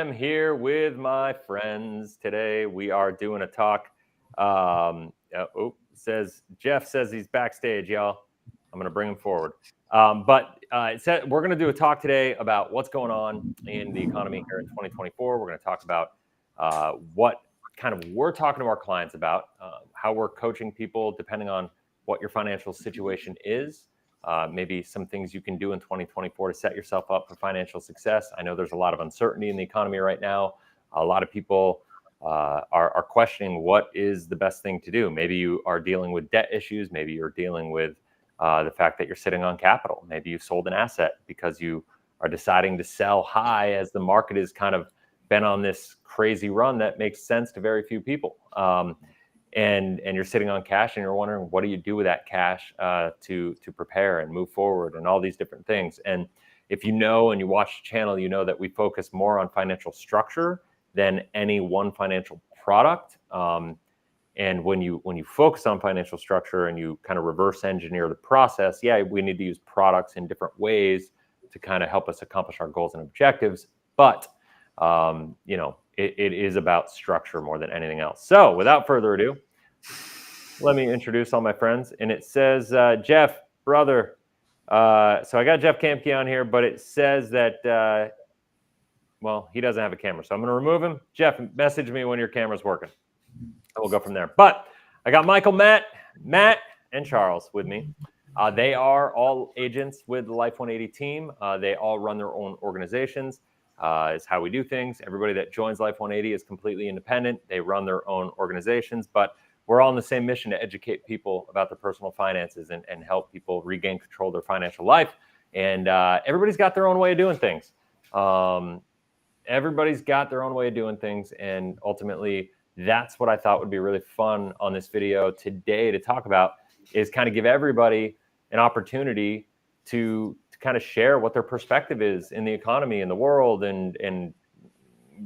am here with my friends today. We are doing a talk. Jeff says he's backstage, y'all. I'm going to bring him forward. We're going to do a talk today about what's going on in the economy here in 2024. We're going to talk about what kind of we're talking to our clients about, how we're coaching people depending on what your financial situation is. Maybe some things you can do in 2024 to set yourself up for financial success. I know there's a lot of uncertainty in the economy right now. A lot of people are questioning what is the best thing to do. Maybe you are dealing with debt issues. Maybe you're dealing with the fact that you're sitting on capital. Maybe you sold an asset because you are deciding to sell high as the market has kind of been on this crazy run that makes sense to very few people. And you're sitting on cash and you're wondering, what do you do with that cash to prepare and move forward and all these different things. And if you know and you watch the channel, you know that we focus more on financial structure than any one financial product. And when you focus on financial structure and you kind of reverse engineer the process, yeah, we need to use products in different ways to kind of help us accomplish our goals and objectives. But it is about structure more than anything else. So without further ado, let me introduce all my friends. And it says, Jeff, brother. So I got Jeff Kamke on here, but it says that, he doesn't have a camera. So I'm going to remove him. Jeff, message me when your camera's working. And we'll go from there. But I got Michael, Matt, and Charles with me. They are all agents with the LIFE180 team. They all run their own organizations. Is how we do things. Everybody that joins LIFE180 is completely independent. They run their own organizations, but we're all on the same mission to educate people about their personal finances and help people regain control of their financial life. And everybody's got their own way of doing things. Everybody's got their own way of doing things. And ultimately, that's what I thought would be really fun on this video today to talk about, is kind of give everybody an opportunity to kind of share what their perspective is in the economy, in the world, and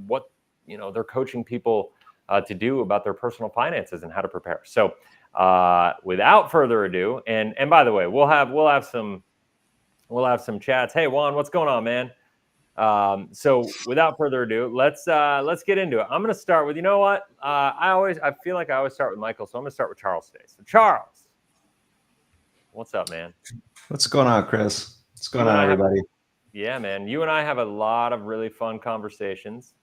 what they're coaching people to do about their personal finances and how to prepare. So without further ado, and by the way, we'll have some chats. Hey Juan, what's going on, man? So without further ado, let's get into it. I'm going to start with, I feel like I always start with Michael, so I'm going to start with Charles today. So Charles, what's up, man? What's going on, Chris? What's going on, everybody? Yeah, man. You and I have a lot of really fun conversations.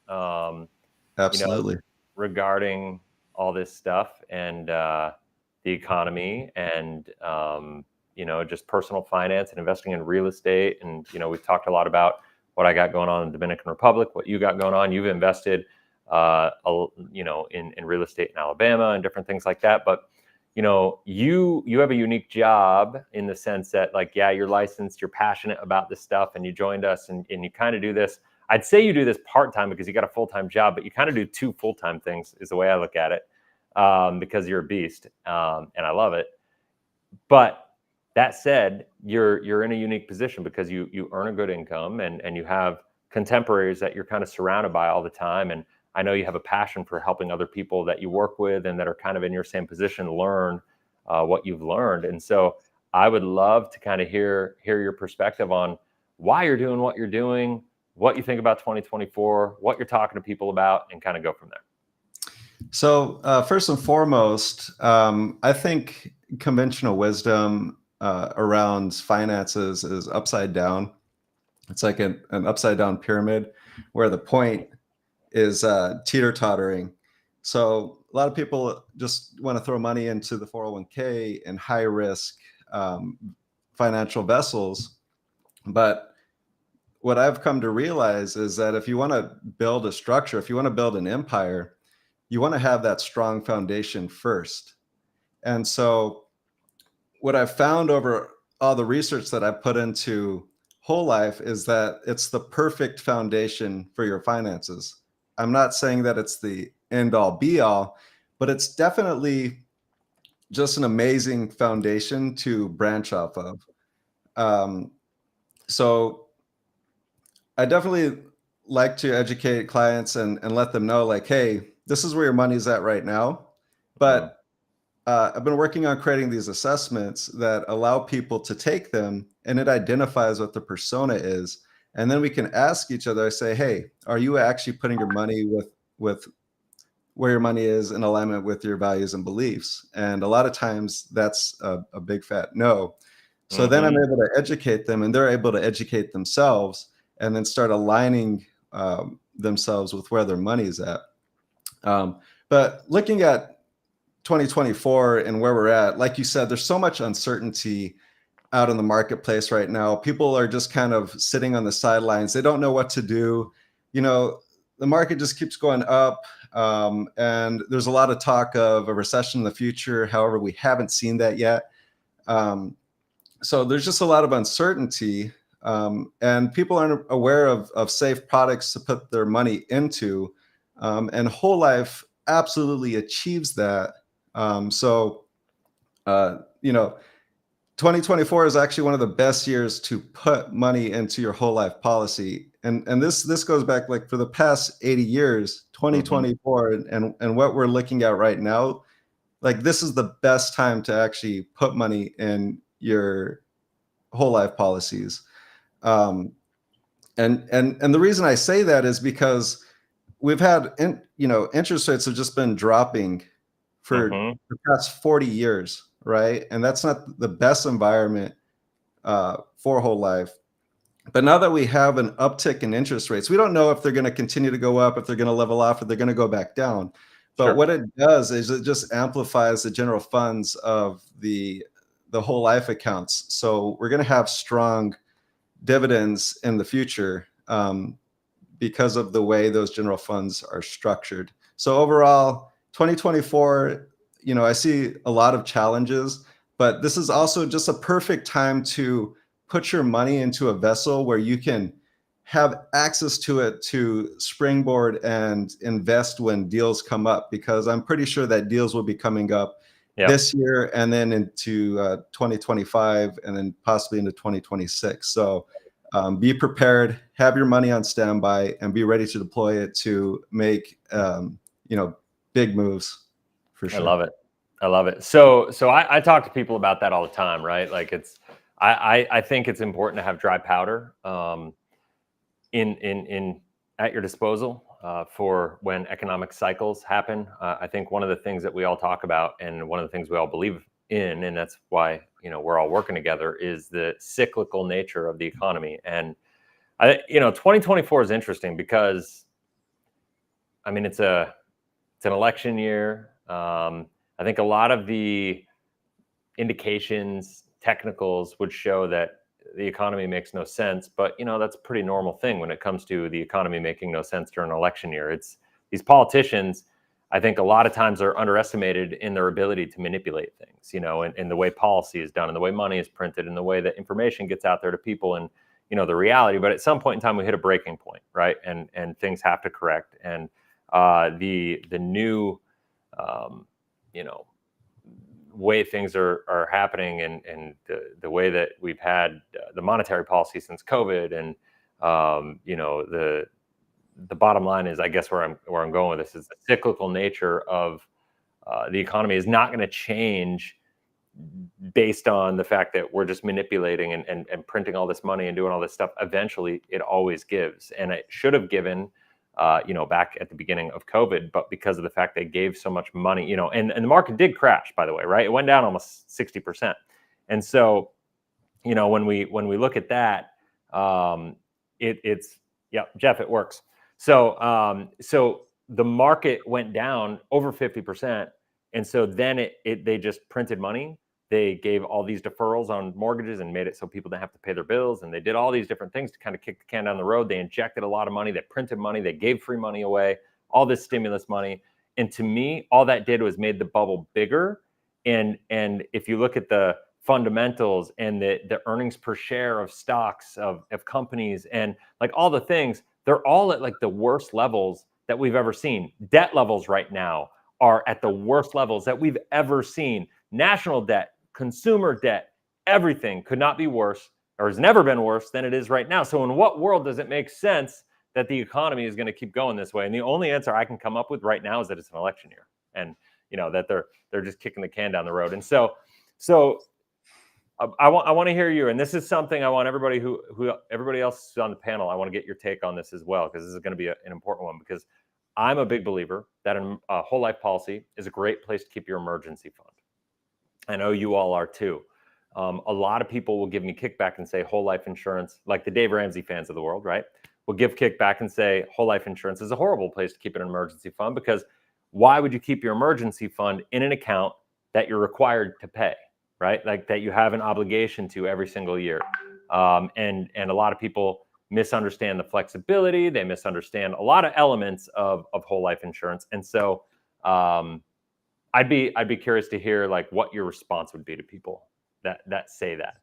Absolutely. Regarding all this stuff and the economy and, just personal finance and investing in real estate. And, we've talked a lot about what I got going on in the Dominican Republic, what you got going on. You've invested, in real estate in Alabama and different things like that. But you have a unique job in the sense that, you're licensed, you're passionate about this stuff, and you joined us and you kind of do this. I'd say you do this part-time because you got a full-time job, but you kind of do two full-time things is the way I look at it, because you're a beast, and I love it. But that said, you're in a unique position because you earn a good income and you have contemporaries that you're kind of surrounded by all the time. And I know you have a passion for helping other people that you work with and that are kind of in your same position learn what you've learned. And so I would love to kind of hear your perspective on why you're doing what you're doing, what you think about 2024, what you're talking to people about, and kind of go from there. So first and foremost, I think conventional wisdom around finances is upside down. It's like an upside down pyramid where the point is teeter-tottering. So a lot of people just want to throw money into the 401k and high risk financial vessels. But what I've come to realize is that if you want to build a structure, if you want to build an empire, you want to have that strong foundation first. And so what I've found over all the research that I've put into whole life is that it's the perfect foundation for your finances. I'm not saying that it's the end all be all, but it's definitely just an amazing foundation to branch off of. So I definitely like to educate clients and let them know, hey, this is where your money's at right now. But I've been working on creating these assessments that allow people to take them, and it identifies what the persona is. And then we can ask each other, say, hey, are you actually putting your money with where your money is in alignment with your values and beliefs? And a lot of times that's a big fat no. So then I'm able to educate them, and they're able to educate themselves, and then start aligning themselves with where their money is at. But looking at 2024 and where we're at, like you said, there's so much uncertainty out in the marketplace right now. People are just kind of sitting on the sidelines. They don't know what to do. You know, the market just keeps going up, and there's a lot of talk of a recession in the future. However, we haven't seen that yet. So there's just a lot of uncertainty, and people aren't aware of safe products to put their money into, and Whole Life absolutely achieves that. You know, 2024 is actually one of the best years to put money into your whole life policy. And this goes back, like, for the past 80 years, 2024 and what we're looking at right now, like, this is the best time to actually put money in your whole life policies. And the reason I say that is because we've had interest rates have just been dropping for the past 40 years, right? And that's not the best environment for whole life. But now that we have an uptick in interest rates, we don't know if they're going to continue to go up, if they're going to level off, if they're going to go back down. But what it does is it just amplifies the general funds of the whole life accounts. So we're going to have strong dividends in the future because of the way those general funds are structured. So overall, 2024, I see a lot of challenges, but this is also just a perfect time to put your money into a vessel where you can have access to it to springboard and invest when deals come up, because I'm pretty sure that deals will be coming up this year and then into 2025 and then possibly into 2026. So be prepared, have your money on standby, and be ready to deploy it to make big moves for sure. I love it. So I talk to people about that all the time, right? Like, I think it's important to have dry powder in at your disposal for when economic cycles happen. I think one of the things that we all talk about, and one of the things we all believe in, and that's why we're all working together, is the cyclical nature of the economy. And 2024 is interesting because, I mean, it's an election year. I think a lot of the indications, technicals would show that the economy makes no sense, but that's a pretty normal thing when it comes to the economy making no sense during an election year. It's these politicians, I think, a lot of times are underestimated in their ability to manipulate things, and the way policy is done, and the way money is printed, and the way that information gets out there to people, and the reality. But at some point in time, we hit a breaking point, right? And things have to correct. And the new way things are happening, and the way that we've had the monetary policy since COVID, and the bottom line is, I guess, where I'm going with this, is the cyclical nature of the economy is not going to change based on the fact that we're just manipulating and printing all this money and doing all this stuff. Eventually, it always gives, and it should have given back at the beginning of COVID, but because of the fact they gave so much money, and the market did crash, by the way, right? It went down almost 60%. And so, when we look at that, it's Jeff, it works. So the market went down over 50%. And so then they just printed money. They gave all these deferrals on mortgages and made it so people didn't have to pay their bills. And they did all these different things to kind of kick the can down the road. They injected a lot of money. They printed money. They gave free money away, all this stimulus money. And to me, all that did was made the bubble bigger. And if you look at the fundamentals and the earnings per share of stocks, of companies, and like all the things, they're all at like the worst levels that we've ever seen. Debt levels right now are at the worst levels that we've ever seen. National debt, consumer debt, everything could not be worse, or has never been worse than it is right now. So in what world does it make sense that the economy is going to keep going this way? And the only answer I can come up with right now is that it's an election year, and that they're just kicking the can down the road. And so I want to hear you, and this is something I want everybody else on the panel. I want to get your take on this as well, because this is going to be an important one. Because I'm a big believer that a whole life policy is a great place to keep your emergency fund. I know you all are too. A lot of people will give me kickback and say whole life insurance, like the Dave Ramsey fans of the world, right? Will give kickback and say whole life insurance is a horrible place to keep an emergency fund, because why would you keep your emergency fund in an account that you're required to pay, right? Like that you have an obligation to every single year. And a lot of people misunderstand the flexibility. They misunderstand a lot of elements of whole life insurance. And so I'd be curious to hear like what your response would be to people that say that.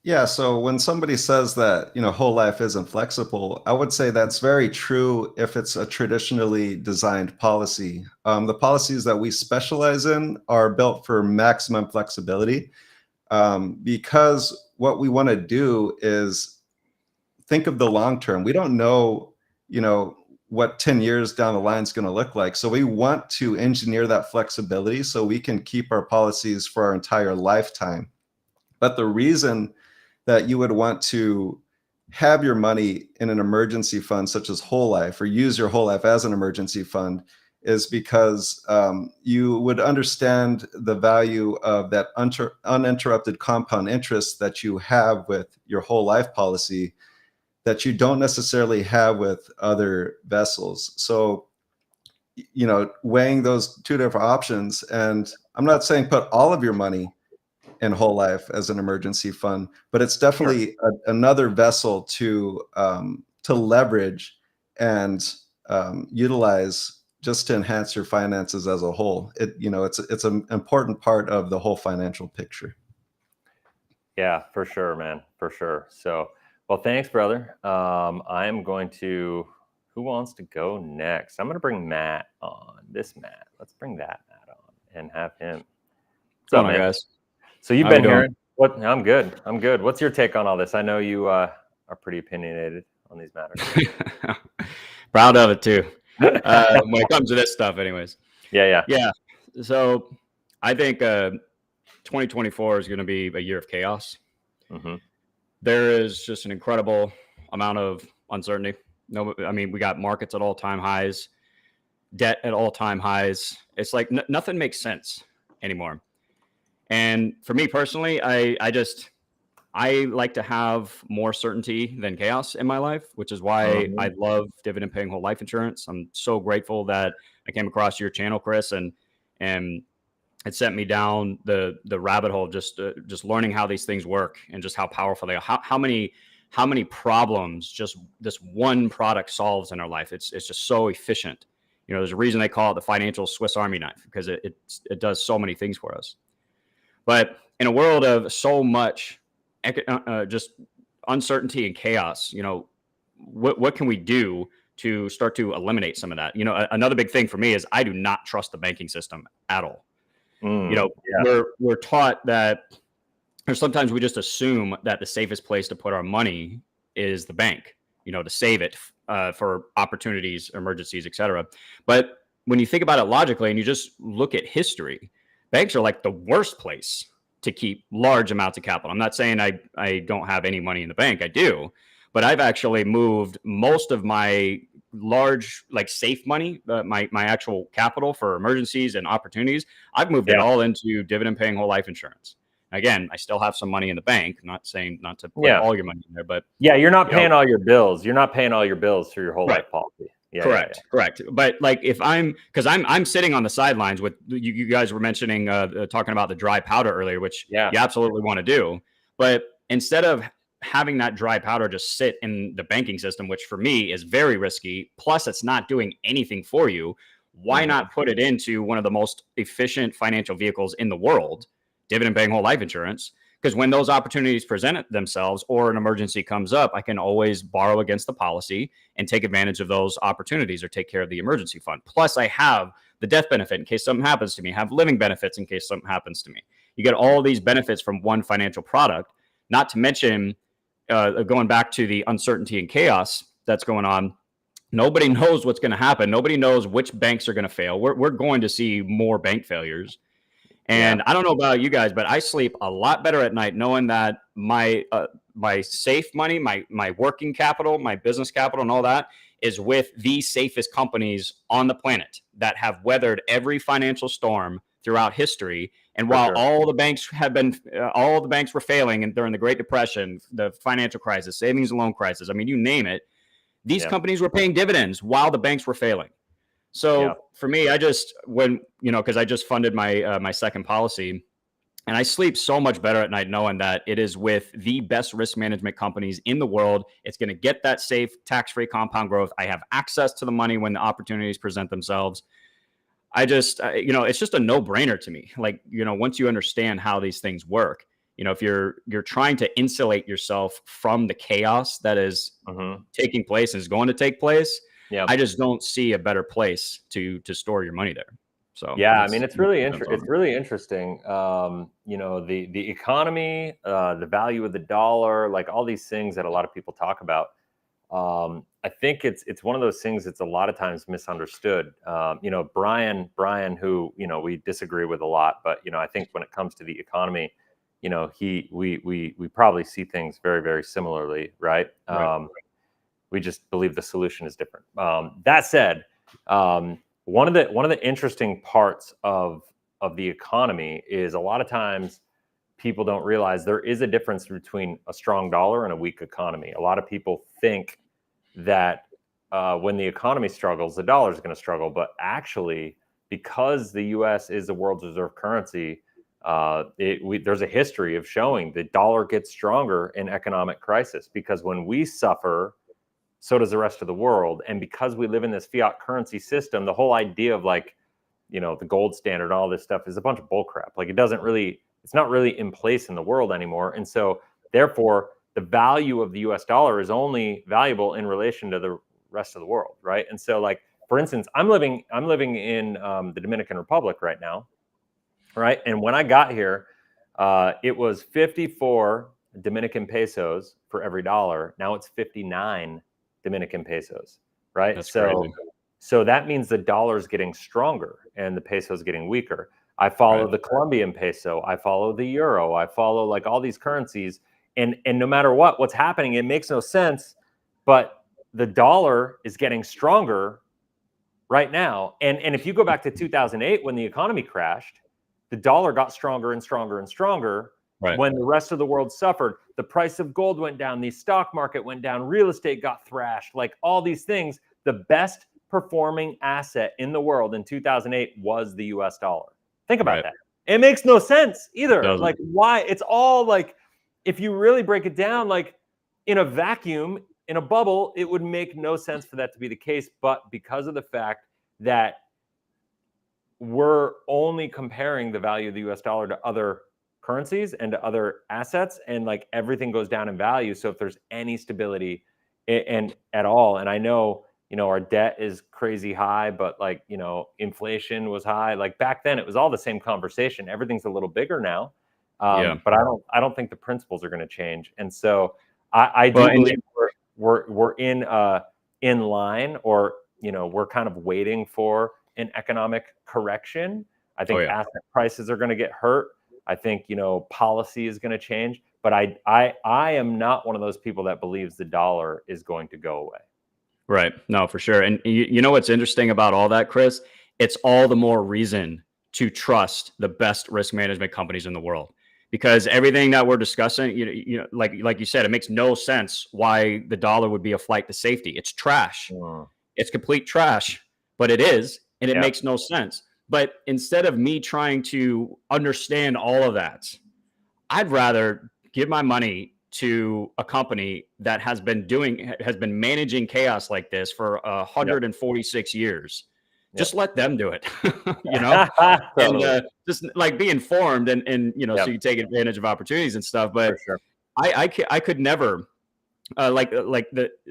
Yeah, so when somebody says that, whole life isn't flexible, I would say that's very true if it's a traditionally designed policy. The policies that we specialize in are built for maximum flexibility, because what we want to do is think of the long term. We don't know, what 10 years down the line is going to look like. So we want to engineer that flexibility so we can keep our policies for our entire lifetime. But the reason that you would want to have your money in an emergency fund such as whole life, or use your whole life as an emergency fund, is because you would understand the value of that uninterrupted compound interest that you have with your whole life policy that you don't necessarily have with other vessels. So, weighing those two different options, and I'm not saying put all of your money in whole life as an emergency fund, but it's definitely another vessel to leverage and utilize just to enhance your finances as a whole. It's an important part of the whole financial picture. Yeah, for sure, man, for sure. So, well, thanks, brother. I'm going to. Who wants to go next? I'm going to bring Matt on. Let's bring that Matt on and have him. What's up, man? Guys? So you've been hearing what? I'm good. What's your take on all this? I know you are pretty opinionated on these matters. Proud of it too. When it comes to this stuff, anyways. Yeah. So I think 2024 is going to be a year of chaos. Mm-hmm. There is just an incredible amount of uncertainty. We got markets at all-time highs, debt at all-time highs. It's like nothing makes sense anymore. And for me personally, I like to have more certainty than chaos in my life, which is why I love dividend paying whole life insurance. I'm so grateful that I came across your channel, Chris, and it sent me down the rabbit hole, just learning how these things work and just how powerful they are. How many problems just this one product solves in our life. It's just so efficient. There's a reason they call it the financial Swiss Army knife, because it does so many things for us. But in a world of so much just uncertainty and chaos, what can we do to start to eliminate some of that? Another big thing for me is I do not trust the banking system at all. We're taught that, or sometimes we just assume that the safest place to put our money is the bank, to save it for opportunities, emergencies, etc. But when you think about it logically and you just look at history, banks are like the worst place to keep large amounts of capital. I'm not saying I don't have any money in the bank. I do. But I've actually moved most of my large, like safe money, my actual capital for emergencies and opportunities. I've moved it all into dividend paying whole life insurance. Again, I still have some money in the bank. I'm not saying not to put all your money in there, but you're not paying all your bills. You're not paying all your bills through your whole life policy. Correct. But like if because I'm sitting on the sidelines with you guys were mentioning talking about the dry powder earlier, which you absolutely want to do. But instead of having that dry powder just sit in the banking system, which for me is very risky, plus it's not doing anything for you, why not put it into one of the most efficient financial vehicles in the world, dividend paying whole life insurance? Because when those opportunities present themselves or an emergency comes up, I can always borrow against the policy and take advantage of those opportunities or take care of the emergency fund. Plus, I have the death benefit in case something happens to me, have living benefits in case something happens to me. You get all these benefits from one financial product, not to mention going back to the uncertainty and chaos that's going on. Nobody knows what's going to happen. Nobody knows which banks are going to fail. We're going to see more bank failures. And I don't know about you guys, but I sleep a lot better at night knowing that my safe money, my working capital, my business capital, and all that is with the safest companies on the planet that have weathered every financial storm throughout history. And while all the banks all the banks were failing, and during the Great Depression, the financial crisis, savings and loan crisis, I mean, you name it, these companies were paying dividends while the banks were failing. So for me, I just, because I just funded my second policy, and I sleep so much better at night knowing that it is with the best risk management companies in the world. It's going to get that safe, tax-free compound growth. I have access to the money when the opportunities present themselves. I just, it's just a no-brainer to me. Like, once you understand how these things work, if you're trying to insulate yourself from the chaos that is taking place and is going to take place, I just don't see a better place to store your money there. So I mean, it's really interesting. The economy, the value of the dollar, like all these things that a lot of people talk about. I think it's one of those things that's a lot of times misunderstood. Brian, who we disagree with a lot, but I think when it comes to the economy, we probably see things very, very similarly, right? We just believe the solution is different. That said, one of the interesting parts of the economy is a lot of times people don't realize there is a difference between a strong dollar and a weak economy. A lot of people think that when the economy struggles, the dollar is going to struggle. But actually, because the U.S. is the world's reserve currency, there's a history of showing the dollar gets stronger in economic crisis, because when we suffer, so does the rest of the world. And because we live in this fiat currency system, the whole idea of the gold standard and all this stuff is a bunch of bullcrap. Like it's not really in place in the world anymore. And so therefore the value of the US dollar is only valuable in relation to the rest of the world. Right. And so for instance, I'm living in the Dominican Republic right now. Right. And when I got here, it was 54 Dominican pesos for every dollar. Now it's 59 Dominican pesos, right? That's crazy. So that means the dollar is getting stronger and the peso is getting weaker. I follow the Colombian peso, I follow the euro, I follow all these currencies, and no matter what's happening, it makes no sense, but the dollar is getting stronger right now. And if you go back to 2008 when the economy crashed, the dollar got stronger and stronger and stronger. When the rest of the world suffered, the price of gold went down, the stock market went down, real estate got thrashed, all these things. The best performing asset in the world in 2008 was the US dollar. Think about that. It makes no sense either. Why? It's all if you really break it down, in a vacuum, in a bubble, it would make no sense for that to be the case. But because of the fact that we're only comparing the value of the US dollar to other currencies and to other assets, and everything goes down in value. So if there's any stability and at all, and I know, our debt is crazy high, but inflation was high. Back then it was all the same conversation. Everything's a little bigger now. But I don't think the principles are going to change. And so I do believe we're in line, or, we're kind of waiting for an economic correction. I think asset prices are going to get hurt. I think, policy is going to change, but I am not one of those people that believes the dollar is going to go away. Right. No, for sure. And you know what's interesting about all that, Chris? It's all the more reason to trust the best risk management companies in the world, because everything that we're discussing, like you said, it makes no sense why the dollar would be a flight to safety. It's trash. It's complete trash, but it is, and it makes no sense. But instead of me trying to understand all of that, I'd rather give my money to a company that has been managing chaos like this for 146 years. Just let them do it, and just be informed and so you take advantage of opportunities and stuff. But I could never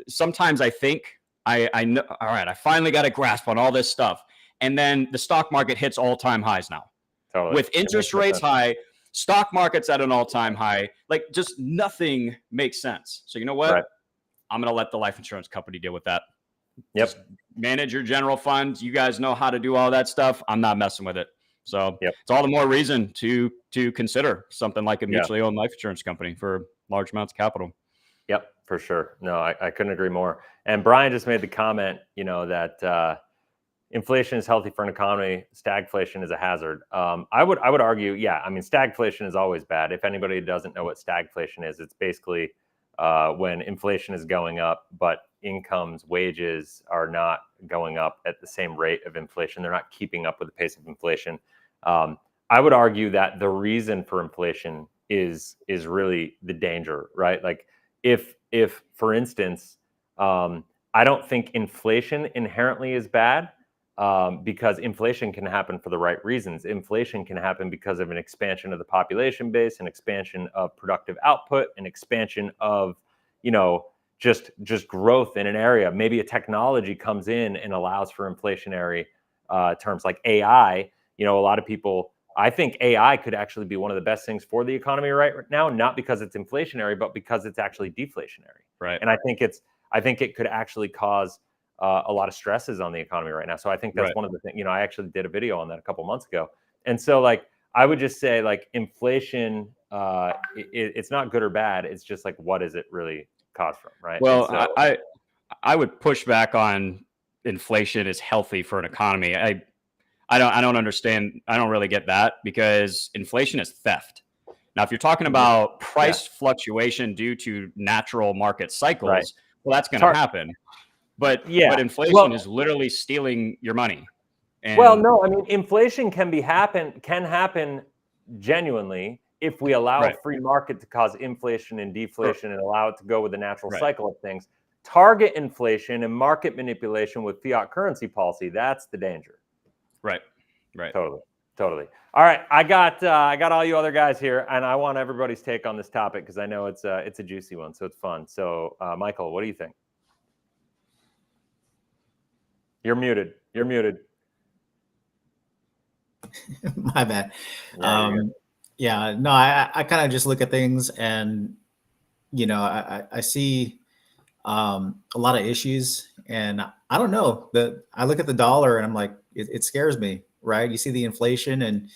sometimes I think I know, all right, I finally got a grasp on all this stuff. And then the stock market hits all-time highs now. With interest rates high, stock market's at an all-time high. Just nothing makes sense. So you know what? I'm going to let the life insurance company deal with that. Just manage your general funds. You guys know how to do all that stuff. I'm not messing with it. So Yep. it's all the more reason to consider something like a Yeah. mutually owned life insurance company for large amounts of capital. Yep, for sure. No, I couldn't agree more. And Brian just made the comment, that inflation is healthy for an economy. Stagflation is a hazard. I would argue, yeah. I mean, stagflation is always bad. If anybody doesn't know what stagflation is, it's basically when inflation is going up, but incomes, wages are not going up at the same rate of inflation. They're not keeping up with the pace of inflation. I would argue that the reason for inflation is really the danger, right? Like if for instance, I don't think inflation inherently is bad. Because inflation can happen for the right reasons. Inflation can happen because of an expansion of the population base, an expansion of productive output, an expansion of, just growth in an area. Maybe a technology comes in and allows for inflationary terms like AI. A lot of people, I think AI could actually be one of the best things for the economy right now, not because it's inflationary, but because it's actually deflationary. Right. And I think it could actually cause a lot of stresses on the economy right now. So I think that's one of the things, I actually did a video on that a couple months ago. And so I would just say inflation, it's not good or bad. It's just what is it really caused from, right? Well, so, I would push back on inflation is healthy for an economy. I don't understand. I don't really get that, because inflation is theft. Now, if you're talking about price fluctuation due to natural market cycles, well, that's going to happen. But inflation is literally stealing your money. And no, I mean, inflation can happen genuinely if we allow a free market to cause inflation and deflation and allow it to go with the natural cycle of things. Target inflation and market manipulation with fiat currency policy, that's the danger. Right. Totally. All right, I got all you other guys here, and I want everybody's take on this topic because I know it's a juicy one, so it's fun. So, Michael, what do you think? You're muted. My bad. Yeah, no, I kind of just look at things and, I see a lot of issues, and I don't know that I look at the dollar and I'm like, it scares me, right? You see the inflation and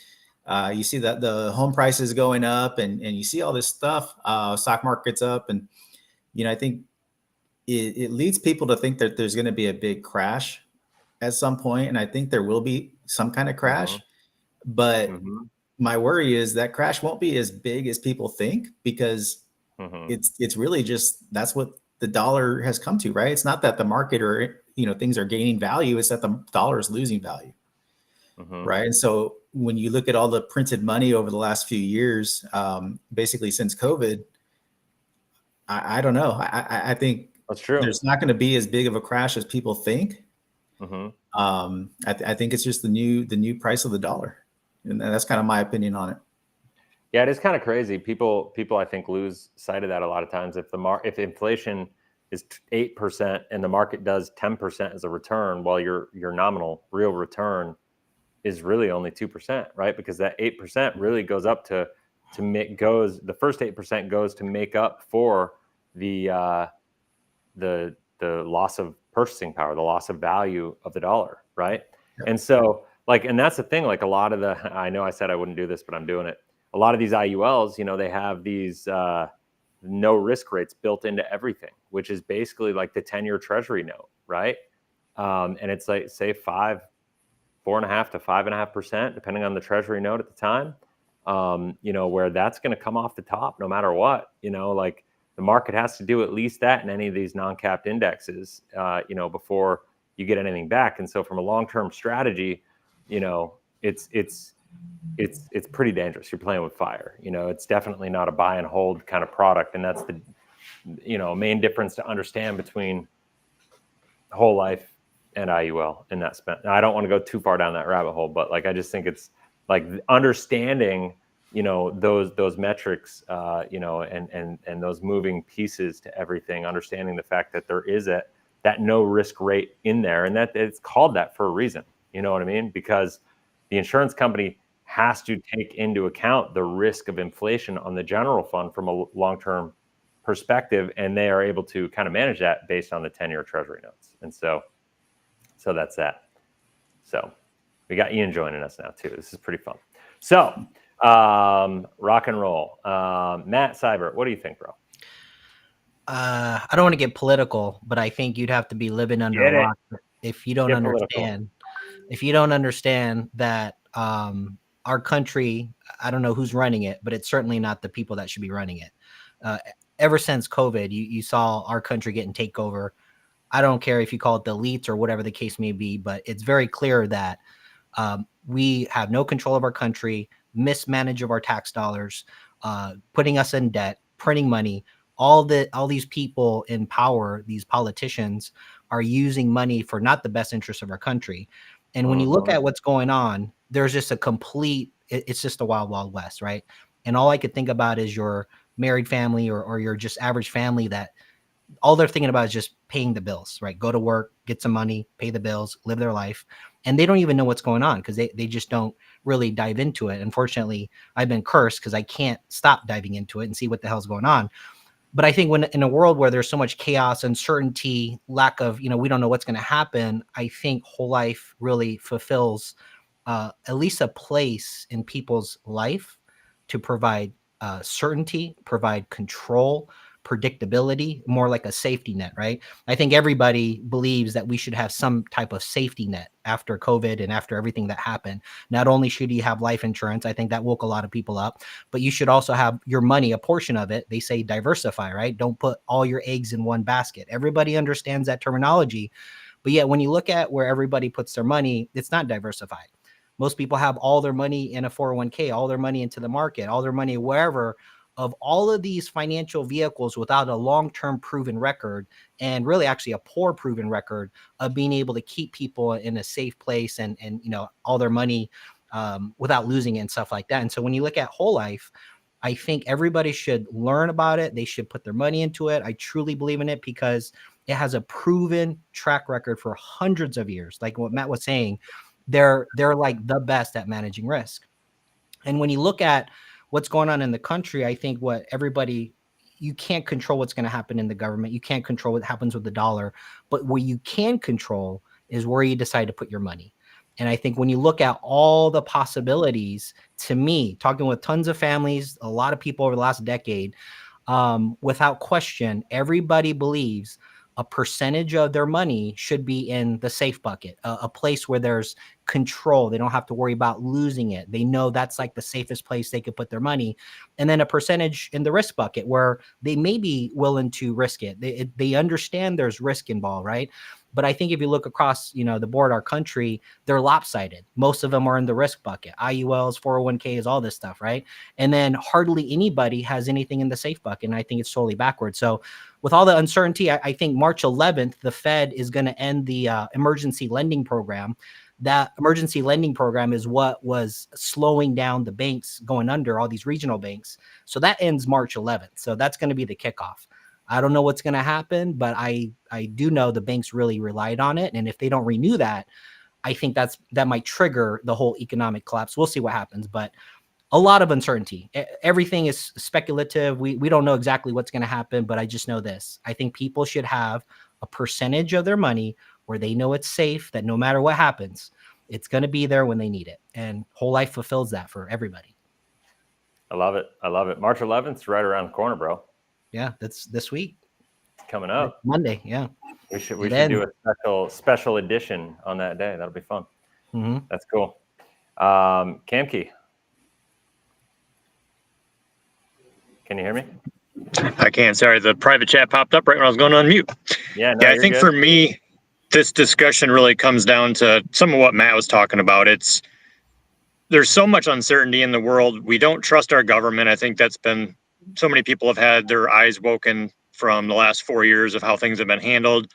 you see that the home prices going up and you see all this stuff, stock market's up. And, I think it leads people to think that there's going to be a big crash at some point. And I think there will be some kind of crash, but my worry is that crash won't be as big as people think, because it's really just, that's what the dollar has come to, right? It's not that the market or, things are gaining value. It's that the dollar is losing value. Right. And so when you look at all the printed money over the last few years, basically since COVID, I don't know. I think that's true. There's not going to be as big of a crash as people think. I think it's just the new price of the dollar, and that's kind of my opinion on it. Yeah, it is kind of crazy. People I think lose sight of that a lot of times. If inflation is 8% and the market does 10% as a return, while your nominal real return is really only 2%, right? Because that 8% really goes up the first 8% goes to make up for the loss of purchasing power, the loss of value of the dollar, right? Yep. And so and that's the thing, a lot of I know I said I wouldn't do this, but I'm doing it. A lot of these IULs, they have these no risk rates built into everything, which is basically like the 10-year treasury note, right? And it's say 4.5% to 5.5%, depending on the treasury note at the time, where that's going to come off the top no matter what. The market has to do at least that in any of these non-capped indexes, before you get anything back. And so from a long-term strategy, it's pretty dangerous. You're playing with fire. It's definitely not a buy and hold kind of product. And that's the, main difference to understand between whole life and IUL in that spend. Now, I don't want to go too far down that rabbit hole, but I just think it's understanding, those metrics, and those moving pieces to everything, understanding the fact that there is that no risk rate in there, and that it's called that for a reason. You know what I mean? Because the insurance company has to take into account the risk of inflation on the general fund from a long-term perspective, and they are able to kind of manage that based on the 10-year treasury notes. And so that's that. So We got Ian joining us now too. This is pretty fun. So, rock and roll. Matt Seibert, what do you think, bro? I don't want to get political, but I think you'd have to be living under a rock if you don't understand. If you don't understand that our country, I don't know who's running it, but it's certainly not the people that should be running it. Ever since COVID, you saw our country getting takeover. I don't care if you call it the elites or whatever the case may be, but it's very clear that we have no control of our country, mismanage of our tax dollars, putting us in debt, printing money. All these people in power, these politicians, are using money for not the best interest of our country. And when you look at what's going on, there's just it's just a wild, wild west, right? And all I could think about is your married family or your just average family that all they're thinking about is just paying the bills, right? Go to work, get some money, pay the bills, live their life. And they don't even know what's going on because they just don't really dive into it. Unfortunately, I've been cursed because I can't stop diving into it and see what the hell's going on. But I think when in a world where there's so much chaos, uncertainty, lack of, we don't know what's going to happen, I think Whole Life really fulfills at least a place in people's life to provide certainty, provide control, predictability, more like a safety net, right? I think everybody believes that we should have some type of safety net after COVID and after everything that happened. Not only should you have life insurance, I think that woke a lot of people up, but you should also have your money, a portion of it. They say diversify, right? Don't put all your eggs in one basket. Everybody understands that terminology, but yet when you look at where everybody puts their money, it's not diversified. Most people have all their money in a 401k, all their money into the market, all their money wherever, of all of these financial vehicles without a long-term proven record, and really actually a poor proven record of being able to keep people in a safe place and all their money without losing it and stuff like that. And so when you look at Whole Life, I think everybody should learn about it. They should put their money into it. I truly believe in it because it has a proven track record for hundreds of years. Like what Matt was saying, they're like the best at managing risk. And when you look at what's going on in the country, I think you can't control what's going to happen in the government. You can't control what happens with the dollar, but what you can control is where you decide to put your money. And I think when you look at all the possibilities, to me, talking with tons of families, a lot of people over the last decade, without question, everybody believes a percentage of their money should be in the safe bucket, a place where there's control. They don't have to worry about losing it. They know that's like the safest place they could put their money. And then a percentage in the risk bucket where they may be willing to risk it. They understand there's risk involved, right? But I think if you look across, the board, our country, they're lopsided. Most of them are in the risk bucket, IULs, 401ks, all this stuff, right? And then hardly anybody has anything in the safe bucket. And I think it's totally backwards. So with all the uncertainty, I think March 11th, the Fed is going to end the emergency lending program. That emergency lending program is what was slowing down the banks going under, all these regional banks. So that ends March 11th. So that's going to be the kickoff. I don't know what's going to happen, but I do know the banks really relied on it. And if they don't renew that, I think that might trigger the whole economic collapse. We'll see what happens, but a lot of uncertainty. Everything is speculative. We don't know exactly what's going to happen, but I just know this. I think people should have a percentage of their money where they know it's safe, that no matter what happens, it's going to be there when they need it. And Whole Life fulfills that for everybody. I love it. March 11th is right around the corner, bro. Yeah, that's this week. Coming up. Monday, yeah. We should do a special edition on that day. That'll be fun. Mm-hmm. That's cool. Kamki, can you hear me? I can. Sorry, the private chat popped up right when I was going on mute. Yeah, I think for me, this discussion really comes down to some of what Matt was talking about. There's so much uncertainty in the world. We don't trust our government. I think that's been, so many people have had their eyes woken from the last 4 years of how things have been handled.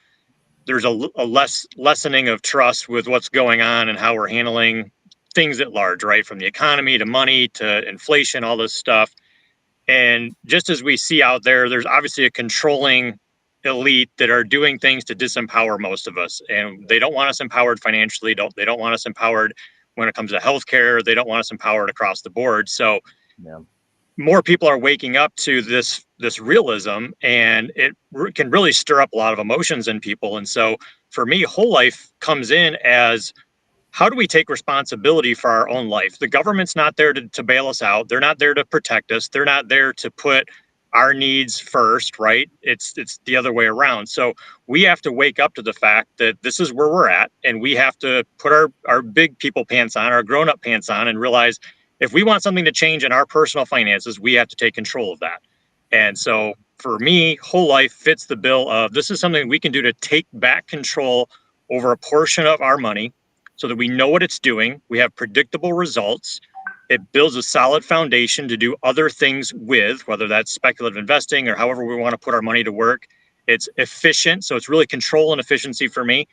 There's a lessening of trust with what's going on and how we're handling things at large, right? From the economy to money to inflation, all this stuff. And just as we see out there, there's obviously a controlling elite that are doing things to disempower most of us. And they don't want us empowered financially. They don't want us empowered when it comes to healthcare. They don't want us empowered across the board. So more people are waking up to this realism, and it can really stir up a lot of emotions in people. And so for me, Whole Life comes in as, how do we take responsibility for our own life? The government's not there to bail us out. They're not there to protect us. They're not there to put our needs first, right? It's the other way around. So we have to wake up to the fact that this is where we're at, and we have to put our big people pants on, our grown-up pants on, and realize if we want something to change in our personal finances, we have to take control of that. And so for me, whole life fits the bill of this is something we can do to take back control over a portion of our money so that we know what it's doing. We have predictable results. It builds a solid foundation to do other things with, whether that's speculative investing or however we want to put our money to work. It's efficient. So it's really control and efficiency for me.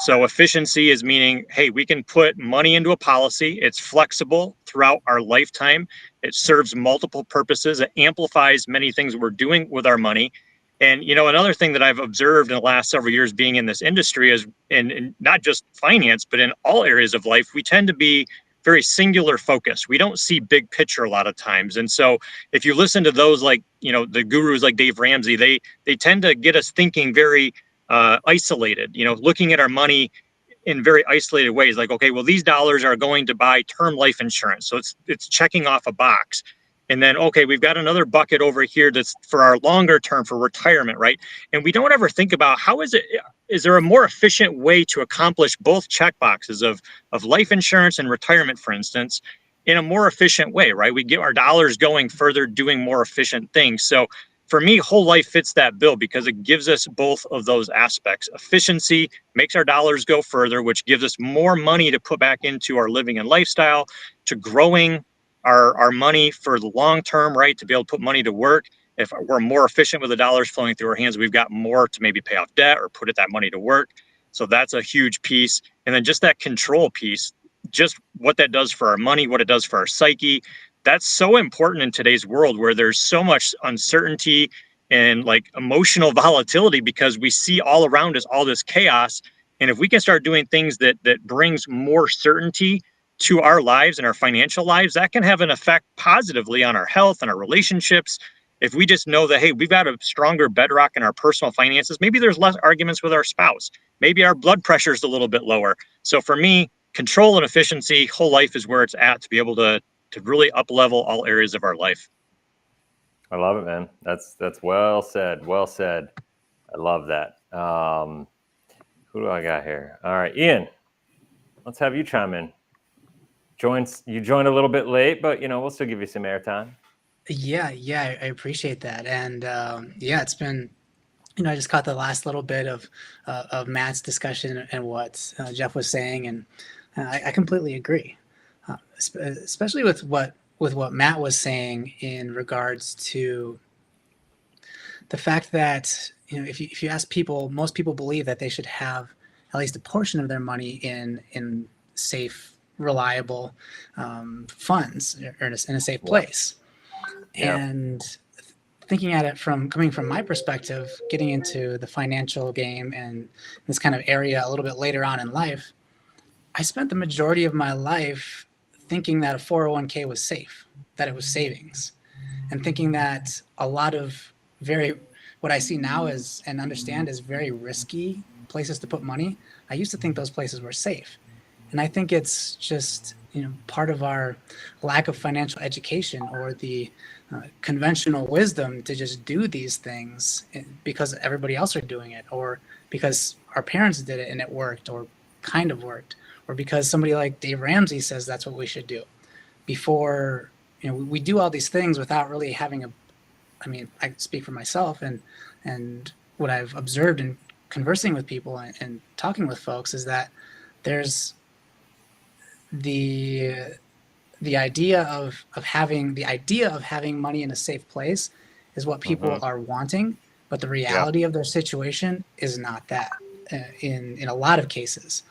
So efficiency is meaning, hey, we can put money into a policy. It's flexible throughout our lifetime. It serves multiple purposes. It amplifies many things we're doing with our money. And, another thing that I've observed in the last several years being in this industry is, in not just finance, but in all areas of life, we tend to be very singular focused. We don't see big picture a lot of times. And so if you listen to those, like, the gurus like Dave Ramsey, they tend to get us thinking very isolated, looking at our money in very isolated ways. Like, okay, well, these dollars are going to buy term life insurance. So it's checking off a box. And then, okay, we've got another bucket over here that's for our longer term for retirement, right? And we don't ever think about is there a more efficient way to accomplish both check boxes of life insurance and retirement, for instance, in a more efficient way, right? We get our dollars going further, doing more efficient things. So for me, whole life fits that bill because it gives us both of those aspects. Efficiency makes our dollars go further, which gives us more money to put back into our living and lifestyle, to growing our money for the long term, right? To be able to put money to work. If we're more efficient with the dollars flowing through our hands, we've got more to maybe pay off debt or put that money to work. So that's a huge piece. And then just that control piece, just what that does for our money, what it does for our psyche. That's so important in today's world where there's so much uncertainty and like emotional volatility because we see all around us all this chaos. And if we can start doing things that brings more certainty to our lives and our financial lives, that can have an effect positively on our health and our relationships. If we just know that, hey, we've got a stronger bedrock in our personal finances, maybe there's less arguments with our spouse. Maybe our blood pressure is a little bit lower. So for me, control and efficiency, whole life is where it's at to be able to really up level all areas of our life. I love it, man. That's well said. Well said. I love that. Who do I got here? All right, Ian, let's have you chime in. You joined a little bit late, but we'll still give you some airtime. Yeah, I appreciate that. And it's been, I just caught the last little bit of Matt's discussion and what Jeff was saying, and I completely agree, especially with what Matt was saying in regards to the fact that if you ask people, most people believe that they should have at least a portion of their money in safe, reliable funds or in a safe place. Yeah. And thinking at it coming from my perspective, getting into the financial game and this kind of area a little bit later on in life, I spent the majority of my life thinking that a 401k was safe, that it was savings, and thinking that a lot of what I see now is and understand is very risky places to put money. I used to think those places were safe. And I think it's just, part of our lack of financial education or the conventional wisdom to just do these things because everybody else are doing it, or because our parents did it and it worked or kind of worked, or because somebody like Dave Ramsey says that's what we should do. Before, we do all these things without really having I speak for myself and what I've observed in conversing with people and talking with folks is that there's the idea of having money in a safe place is what people are wanting, but the reality of their situation is not that in a lot of cases.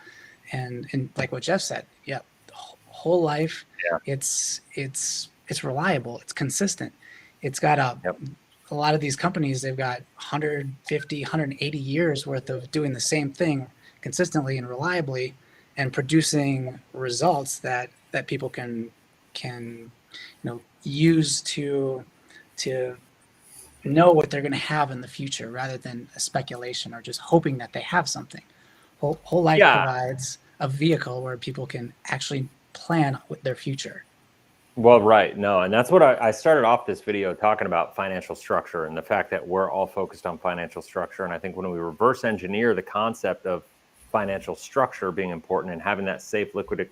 And like what Jeff said, whole life, it's reliable, it's consistent. It's got a lot of these companies, they've got 150, 180 years worth of doing the same thing consistently and reliably and producing results that people can use to know what they're going to have in the future rather than a speculation or just hoping that they have something. Whole life provides a vehicle where people can actually plan with their future. Well, right. No, and that's what I started off this video talking about, financial structure and the fact that we're all focused on financial structure. And I think when we reverse engineer the concept of financial structure being important and having that safe, liquid,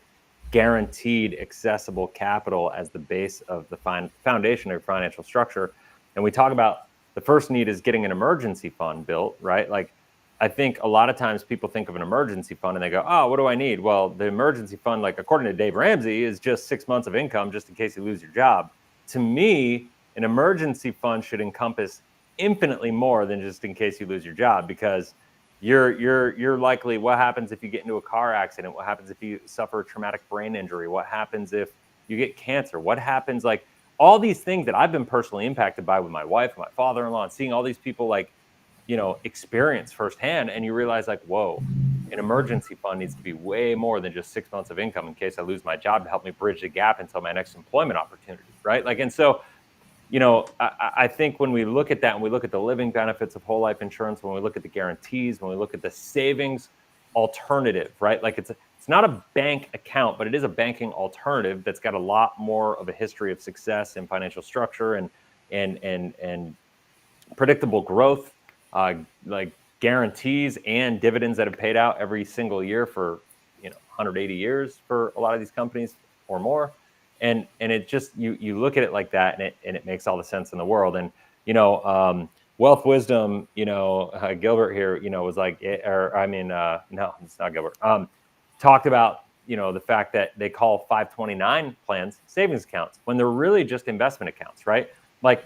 guaranteed, accessible capital as the base of the foundation of financial structure, and we talk about the first need is getting an emergency fund built, right? Like, I think a lot of times people think of an emergency fund and they go, oh, what do I need? Well, the emergency fund, like according to Dave Ramsey, is just 6 months of income just in case you lose your job. To me, an emergency fund should encompass infinitely more than just in case you lose your job, because you're likely, what happens if you get into a car accident? What happens if you suffer a traumatic brain injury? What happens if you get cancer? What happens, like all these things that I've been personally impacted by with my wife and my father-in-law, and seeing all these people like, you know, experience firsthand, and you realize like, whoa, an emergency fund needs to be way more than just 6 months of income in case I lose my job to help me bridge the gap until my next employment opportunity, right? Like, and so, you know, I think when we look at that and we look at the living benefits of whole life insurance, when we look at the guarantees, when we look at the savings alternative, right? Like it's not a bank account, but it is a banking alternative that's got a lot more of a history of success in financial structure and predictable growth. Like guarantees and dividends that have paid out every single year for, you know, 180 years for a lot of these companies or more. And it just, you look at it like that, and it makes all the sense in the world. And, you know, Wealth Wisdom, you know, Gilbert here, you know, was like, no, it's not Gilbert, talked about, you know, the fact that they call 529 plans savings accounts when they're really just investment accounts, right? Like,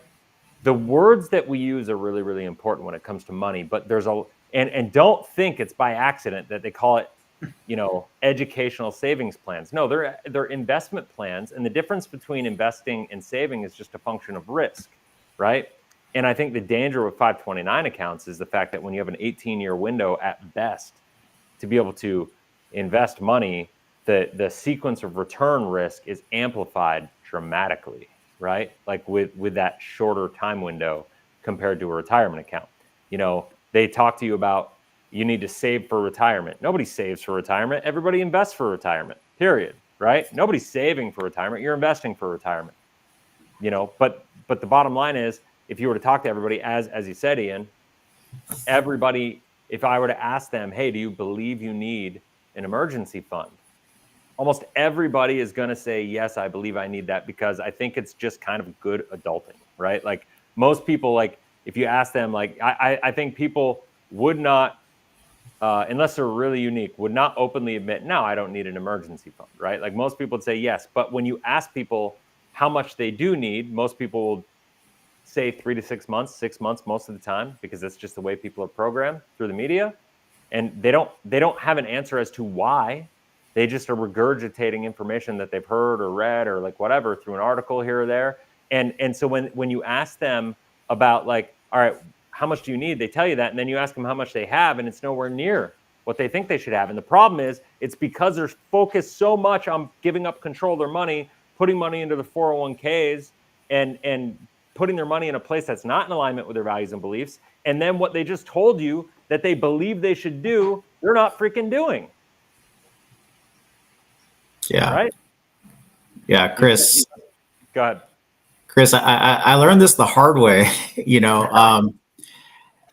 the words that we use are really, really important when it comes to money, but there's and don't think it's by accident that they call it, you know, educational savings plans. No, they're investment plans. And the difference between investing and saving is just a function of risk, right? And I think the danger with 529 accounts is the fact that when you have an 18-year window at best to be able to invest money, the sequence of return risk is amplified dramatically, right? Like with that shorter time window compared to a retirement account. You know, they talk to you about you need to save for retirement. Nobody saves for retirement. Everybody invests for retirement, period, right? Nobody's saving for retirement. You're investing for retirement, you know, but the bottom line is, if you were to talk to everybody, as you said, Ian, everybody, if I were to ask them, hey, do you believe you need an emergency fund? Almost everybody is going to say, yes, I believe I need that, because I think it's just kind of good adulting, right? Like most people, like if you ask them, like I think people would not, unless they're really unique, would not openly admit, no, I don't need an emergency fund, right? Like most people would say yes. But when you ask people how much they do need, most people will say 3 to 6 months, 6 months most of the time, because that's just the way people are programmed through the media. And they don't have an answer as to why. They just are regurgitating information that they've heard or read or like whatever through an article here or there. And so when you ask them about like, all right, how much do you need? They tell you that, and then you ask them how much they have, and it's nowhere near what they think they should have. And the problem is, it's because they're focused so much on giving up control of their money, putting money into the 401ks, and putting their money in a place that's not in alignment with their values and beliefs. And then what they just told you that they believe they should do, they're not freaking doing. Yeah. Right? Yeah, Chris. Go ahead. Chris, I learned this the hard way. You know,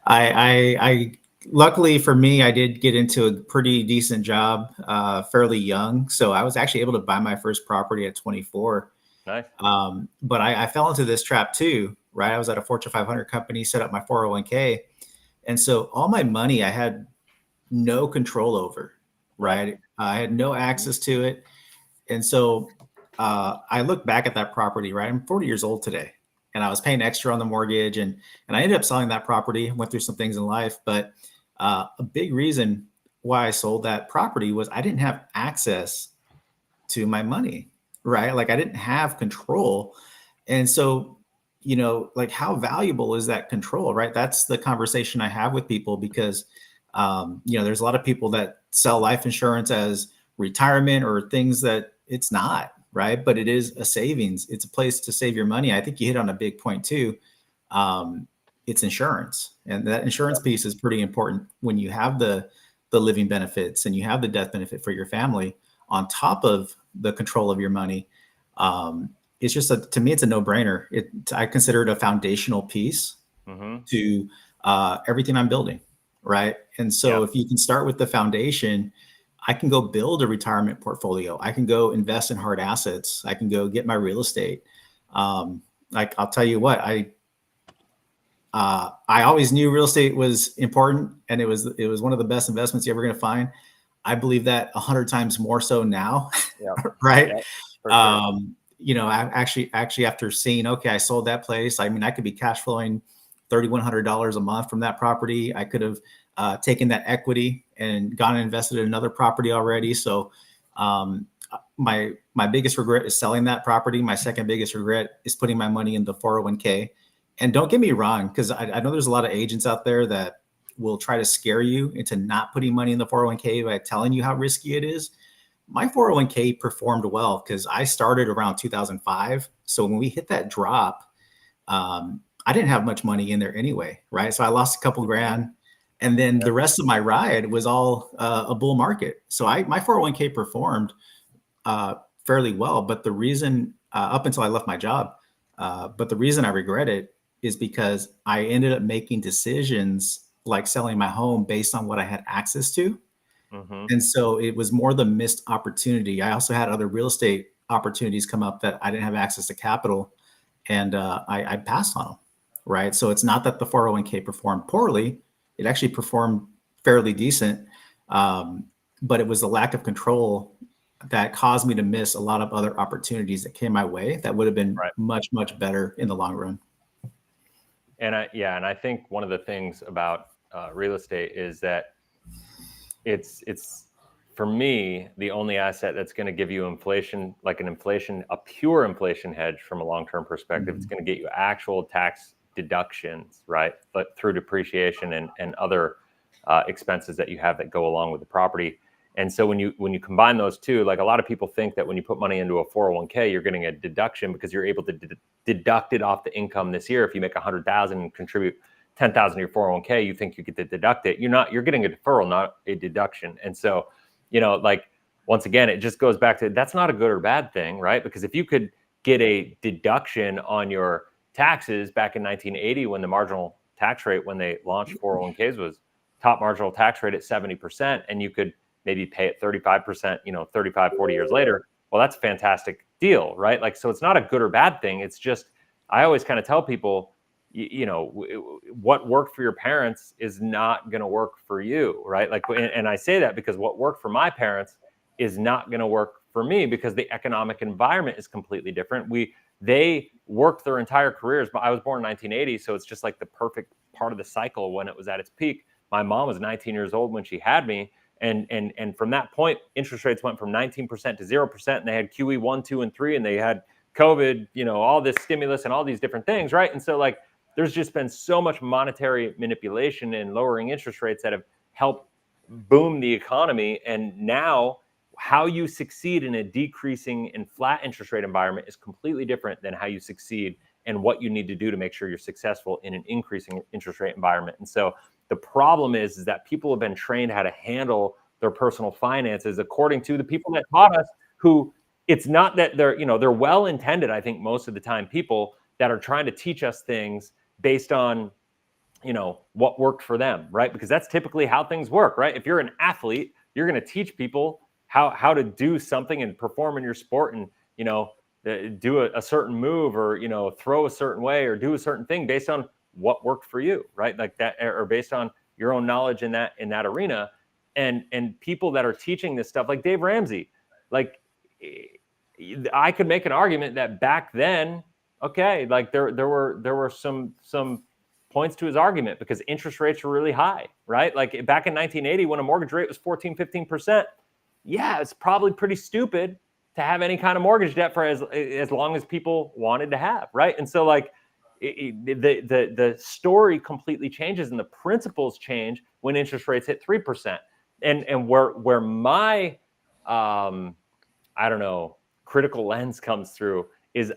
I luckily for me, I did get into a pretty decent job fairly young. So I was actually able to buy my first property at 24. Nice. But I fell into this trap too, right? I was at a Fortune 500 company, set up my 401k. And so all my money I had no control over, right? I had no access to it. And so I look back at that property, right? I'm 40 years old today, and I was paying extra on the mortgage, and I ended up selling that property, went through some things in life. But a big reason why I sold that property was I didn't have access to my money, right? Like I didn't have control. And so, you know, like how valuable is that control, right? That's the conversation I have with people, because, you know, there's a lot of people that sell life insurance as retirement or things that it's not, right? But it is a savings. It's a place to save your money. I think you hit on a big point too. It's insurance, and that insurance piece is pretty important when you have the the living benefits and you have the death benefit for your family on top of the control of your money. It's just to me, it's a no-brainer. I consider it a foundational piece to everything I'm building, right? And so if you can start with the foundation, I can go build a retirement portfolio. I can go invest in hard assets. I can go get my real estate. Like I'll tell you what, I always knew real estate was important, and it was one of the best investments you're ever going to find. I believe that 100 times more so now, right? Sure. You know, actually after seeing, okay, I sold that place. I mean, I could be cash flowing $3,100 a month from that property. I could have taken that equity and gone and invested in another property already. So my biggest regret is selling that property. My second biggest regret is putting my money in the 401k. And don't get me wrong, because I know there's a lot of agents out there that will try to scare you into not putting money in the 401k by telling you how risky it is. My 401k performed well because I started around 2005. So when we hit that drop, I didn't have much money in there anyway, right? So I lost a couple grand, and then the rest of my ride was all a bull market. So my 401k performed fairly well, but the reason up until I left my job, but the reason I regret it is because I ended up making decisions like selling my home based on what I had access to. And so it was more the missed opportunity. I also had other real estate opportunities come up that I didn't have access to capital, and I passed on them, right? So it's not that the 401k performed poorly. It actually performed fairly decent, but it was the lack of control that caused me to miss a lot of other opportunities that came my way that would have been much, much better in the long run. And I think one of the things about real estate is that it's for me the only asset that's going to give you inflation, like a pure inflation hedge from a long-term perspective. It's going to get you actual tax deductions, right? But through depreciation and other expenses that you have that go along with the property. And so when you combine those two, like a lot of people think that when you put money into a 401k, you're getting a deduction because you're able to deduct it off the income this year. If you make 100,000 and contribute 10,000 to your 401k, you think you get to deduct it. You're getting a deferral, not a deduction. And so, you know, like once again, it just goes back to that's not a good or bad thing, right? Because if you could get a deduction on your taxes back in 1980 when the marginal tax rate when they launched 401ks was top marginal tax rate at 70%, and you could maybe pay it 35%, 35, 40 years later. Well, that's a fantastic deal, right? Like, so it's not a good or bad thing. It's just, I always kind of tell people, what worked for your parents is not going to work for you, right? Like, and I say that because what worked for my parents is not going to work for me because the economic environment is completely different. They worked their entire careers, but I was born in 1980, so it's just like the perfect part of the cycle when it was at its peak. My mom was 19 years old when she had me. And from that point, interest rates went from 19% to 0%, and they had QE 1, 2, and 3, and they had COVID, all this stimulus and all these different things, right? And so like, there's just been so much monetary manipulation and lowering interest rates that have helped boom the economy. And now how you succeed in a decreasing and flat interest rate environment is completely different than how you succeed and what you need to do to make sure you're successful in an increasing interest rate environment. And so the problem is that people have been trained how to handle their personal finances according to the people that taught us, who it's not that they're well-intended, I think most of the time, people that are trying to teach us things based on, what worked for them, right? Because that's typically how things work, right? If you're an athlete, you're going to teach people how to do something and perform in your sport and, do a certain move or, throw a certain way or do a certain thing based on what worked for you, right? Like that, or based on your own knowledge in that arena. And people that are teaching this stuff, like Dave Ramsey, like I could make an argument that back then, okay, like there were some points to his argument because interest rates were really high, right? Like back in 1980, when a mortgage rate was 14, 15%, yeah, it's probably pretty stupid to have any kind of mortgage debt for as long as people wanted to have, right? And so like the story completely changes and the principles change when interest rates hit 3%. And where my critical lens comes through is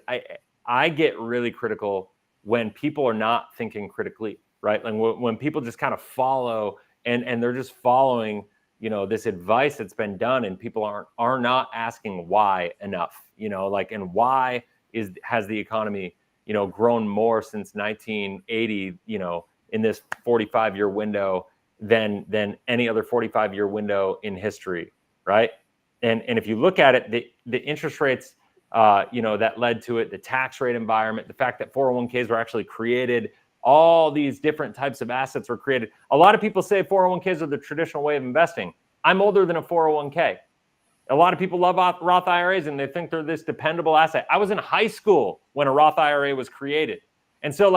I get really critical when people are not thinking critically, right? Like when people just kind of follow and they're just following this advice that's been done, and people are not asking why enough, and why has the economy, grown more since 1980, in this 45-year window than any other 45-year window in history, right? And if you look at it, the interest rates, that led to it, the tax rate environment, the fact that 401ks were actually created, all these different types of assets were created. A lot of people say 401ks are the traditional way of investing. I'm older than a 401k. A lot of people love Roth IRAs and they think they're this dependable asset. I was in high school when a Roth IRA was created. And so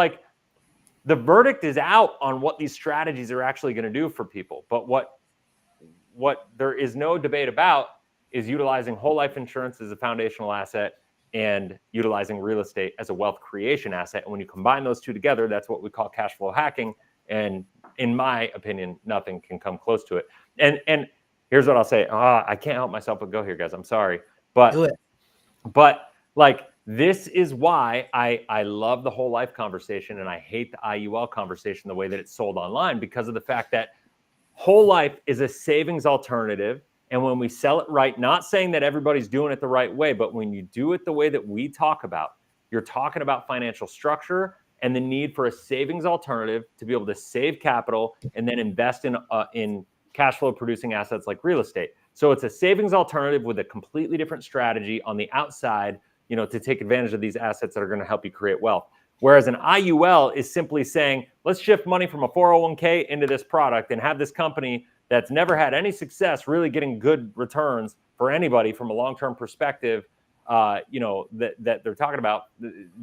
the verdict is out on what these strategies are actually going to do for people. But what there is no debate about is utilizing whole life insurance as a foundational asset and utilizing real estate as a wealth creation asset. And when you combine those two together, that's what we call cash flow hacking. And in my opinion, nothing can come close to it. And here's what I'll say. I can't help myself but go here, guys. I'm sorry. But this is why I love the whole life conversation and I hate the IUL conversation the way that it's sold online, because of the fact that whole life is a savings alternative. And when we sell it right, not saying that everybody's doing it the right way, but when you do it the way that we talk about, you're talking about financial structure and the need for a savings alternative to be able to save capital and then invest in cash flow producing assets like real estate. So it's a savings alternative with a completely different strategy on the outside, to take advantage of these assets that are going to help you create wealth. Whereas an IUL is simply saying, let's shift money from a 401k into this product and have this company that's never had any success really getting good returns for anybody from a long-term perspective, that they're talking about.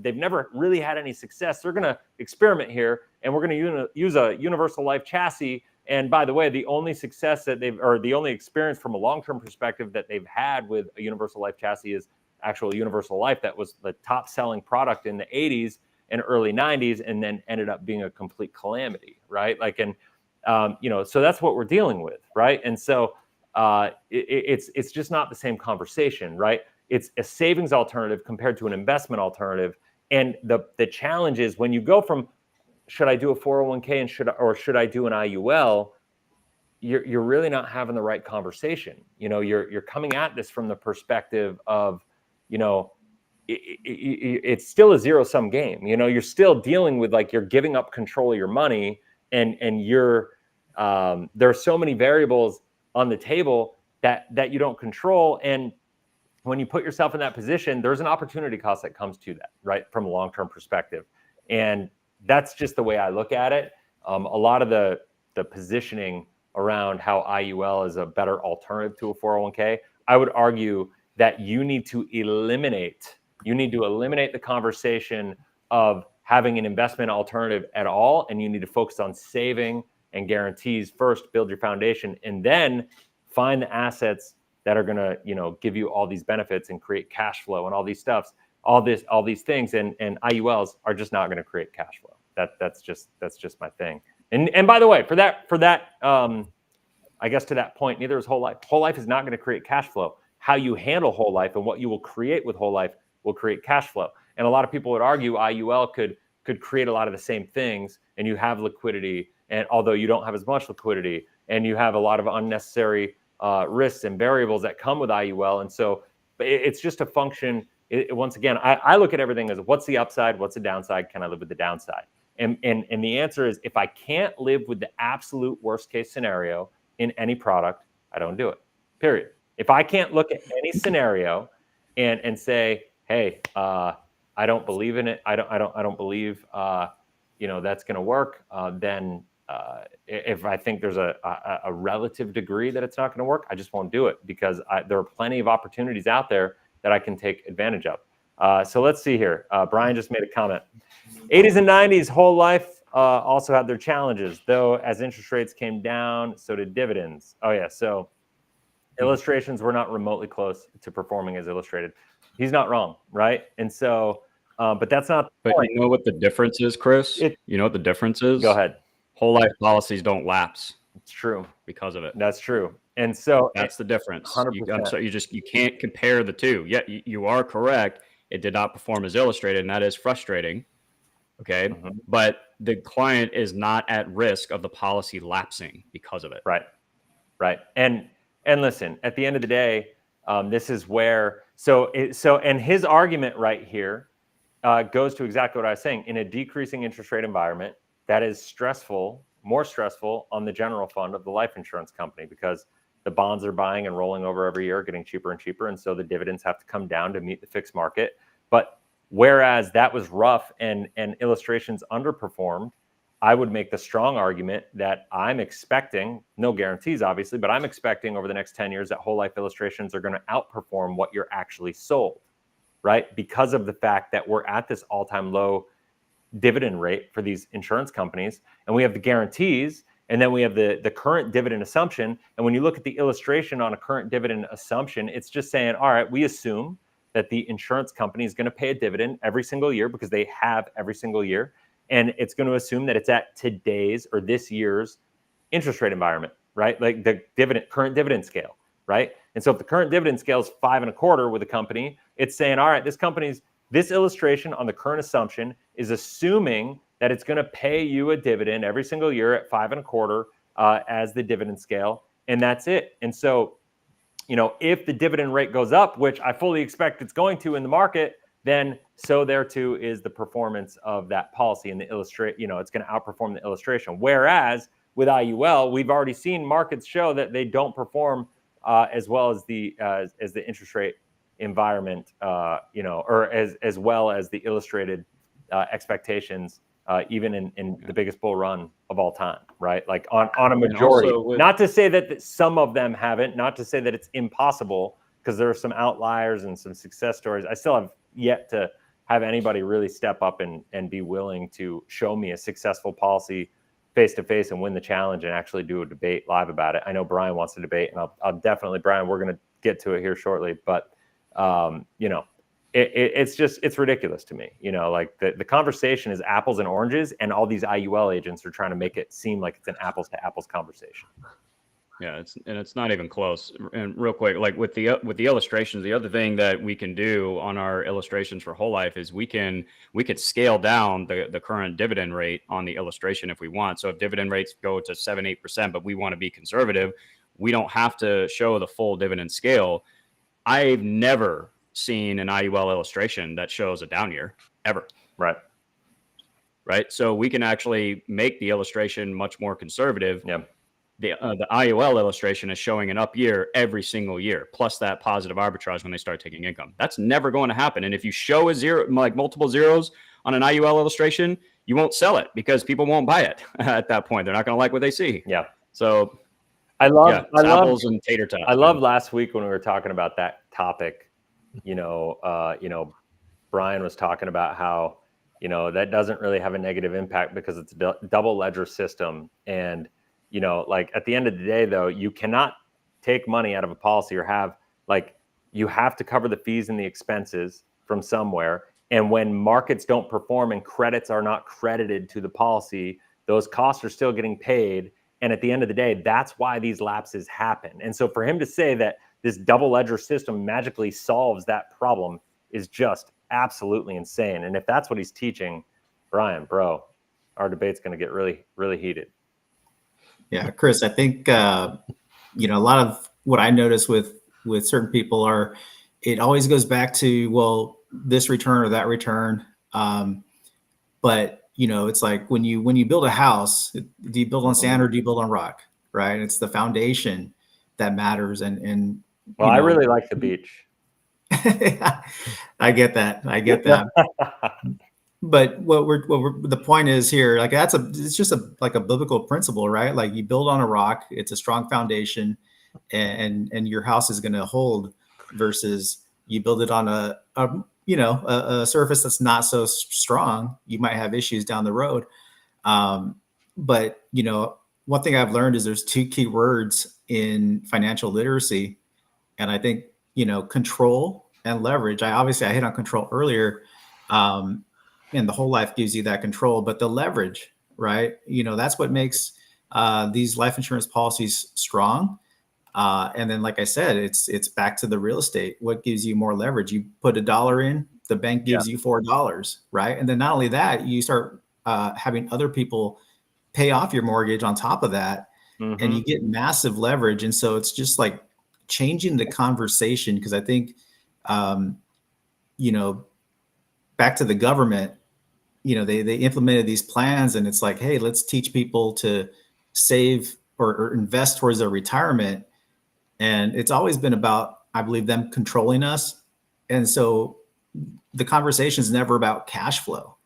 They've never really had any success. They're going to experiment here, and we're going to use a universal life chassis. And by the way, the only success that the only experience from a long-term perspective that they've had with a universal life chassis is actual universal life. That was the top selling product in the 80s and early 90s, and then ended up being a complete calamity, right? So that's what we're dealing with, right? And so it's just not the same conversation, right? It's a savings alternative compared to an investment alternative. And the challenge is when you go from, should I do a 401k and should I do an IUL? You're really not having the right conversation. You're coming at this from the perspective of, it's still a zero-sum game. You're still dealing with you're giving up control of your money, and there are so many variables on the table that you don't control. And when you put yourself in that position, there's an opportunity cost that comes to that, right? From a long-term perspective. And that's just the way I look at it. A lot of the positioning around how IUL is a better alternative to a 401k, I would argue that you need to eliminate the conversation of having an investment alternative at all. And you need to focus on saving and guarantees first, build your foundation, and then find the assets that are going to, give you all these benefits and create cash flow and all these things. And IULs are just not going to create cash flow. That's just my thing. And by the way, for that, I guess to that point, neither is whole life. Whole life is not going to create cash flow. How you handle whole life and what you will create with whole life will create cash flow. And a lot of people would argue IUL could create a lot of the same things, and you have liquidity, and although you don't have as much liquidity, and you have a lot of unnecessary risks and variables that come with IUL. And so it's just a function. Once again, I look at everything as what's the upside, what's the downside, can I live with the downside? And the answer is, if I can't live with the absolute worst case scenario in any product, I don't do it, period. If I can't look at any scenario and say, hey, I don't believe in it, I don't believe that's going to work, then if I think there's a relative degree that it's not going to work, I just won't do it, because there are plenty of opportunities out there that I can take advantage of. So let's see here. Brian just made a comment. 80s and 90s whole life also had their challenges, though. As interest rates came down, so did dividends. Oh yeah, so illustrations were not remotely close to performing as illustrated. He's not wrong, right? And so, but that's not the point. You know what the difference is, Chris? You know what the difference is? Go ahead. Whole life policies don't lapse. It's true. Because of it. That's true. And so that's the difference. 100%. You can't compare the two. Yet you are correct. It did not perform as illustrated, and that is frustrating. Okay. Mm-hmm. But the client is not at risk of the policy lapsing because of it. Right. right? And listen, at the end of the day, this is where and his argument right here goes to exactly what I was saying. In a decreasing interest rate environment, that is stressful, more stressful on the general fund of the life insurance company, because the bonds they're buying and rolling over every year are getting cheaper and cheaper, and so the dividends have to come down to meet the fixed market. But whereas that was rough and illustrations underperformed, I would make the strong argument that I'm expecting, no guarantees obviously, but I'm expecting over the next 10 years that whole life illustrations are going to outperform what you're actually sold, right? Because of the fact that we're at this all-time low dividend rate for these insurance companies, and we have the guarantees, and then we have the current dividend assumption. And when you look at the illustration on a current dividend assumption, it's just saying, all right, we assume that the insurance company is going to pay a dividend every single year because they have every single year. And it's going to assume that it's at today's or this year's interest rate environment, right? Like the current dividend scale, right? And so if the current dividend scale is 5.25 with a company, it's saying, all right, this illustration on the current assumption is assuming that it's going to pay you a dividend every single year at 5.25 as the dividend scale, and that's it. And so, if the dividend rate goes up, which I fully expect it's going to in the market, then so there too is the performance of that policy in the it's going to outperform the illustration. Whereas with IUL, we've already seen markets show that they don't perform as well as the interest rate environment, or as well as the illustrated expectations, even in the biggest bull run of all time, right? Like on a majority. Not to say that some of them haven't, not to say that it's impossible, because there are some outliers and some success stories. I still have yet to have anybody really step up and be willing to show me a successful policy face to face and win the challenge and actually do a debate live about it. I know Brian wants to debate, and I'll definitely, Brian, we're going to get to it here shortly, but it's ridiculous to me. Like the conversation is apples and oranges, and all these IUL agents are trying to make it seem like it's an apples to apples conversation. Yeah, it's not even close. And real quick, like with the illustrations, the other thing that we can do on our illustrations for whole life is we could scale down the current dividend rate on the illustration if we want. So if dividend rates go to 7-8%, but we want to be conservative, we don't have to show the full dividend scale. I've never seen an IUL illustration that shows a down year ever. Right. So we can actually make the illustration much more conservative. Yeah. The IUL illustration is showing an up year every single year, plus that positive arbitrage when they start taking income. That's never going to happen. And if you show a zero, like multiple zeros on an IUL illustration, you won't sell it because people won't buy it at that point. They're not going to like what they see. Yeah. So I love apples and tater tots. I love last week when we were talking about that topic, Brian was talking about how, that doesn't really have a negative impact because it's a double ledger system. And, like at the end of the day, though, you cannot take money out of a policy or you have to cover the fees and the expenses from somewhere. And when markets don't perform and credits are not credited to the policy, those costs are still getting paid. And at the end of the day, that's why these lapses happen. And so for him to say that this double ledger system magically solves that problem is just absolutely insane. And if that's what he's teaching, Brian, bro, our debate's going to get really, really heated. Yeah, Chris, I think, a lot of what I notice with certain people it always goes back to, well, this return or that return. But it's like when you build a house, do you build on sand or do you build on rock? Right. It's the foundation that matters. And well, I really like the beach. I get that. But the point is here, like it's just like a biblical principle, right? Like you build on a rock, it's a strong foundation, and your house is going to hold, versus you build it on a surface that's not so strong. You might have issues down the road. But one thing I've learned is there's two key words in financial literacy, and I think control and leverage. I hit on control earlier. And the whole life gives you that control, but the leverage, right? That's what makes these life insurance policies strong. And then, like I said, it's back to the real estate. What gives you more leverage? You put $1 in, the bank gives you $4, right? And then not only that, you start having other people pay off your mortgage on top of that. and you get massive leverage. And so it's just like changing the conversation, because I think, you know, back to the government, you know, they implemented these plans, and it's like, hey, let's teach people to save or invest towards their retirement. And it's always been about, I believe, them controlling us. And so the conversation is never about cash flow,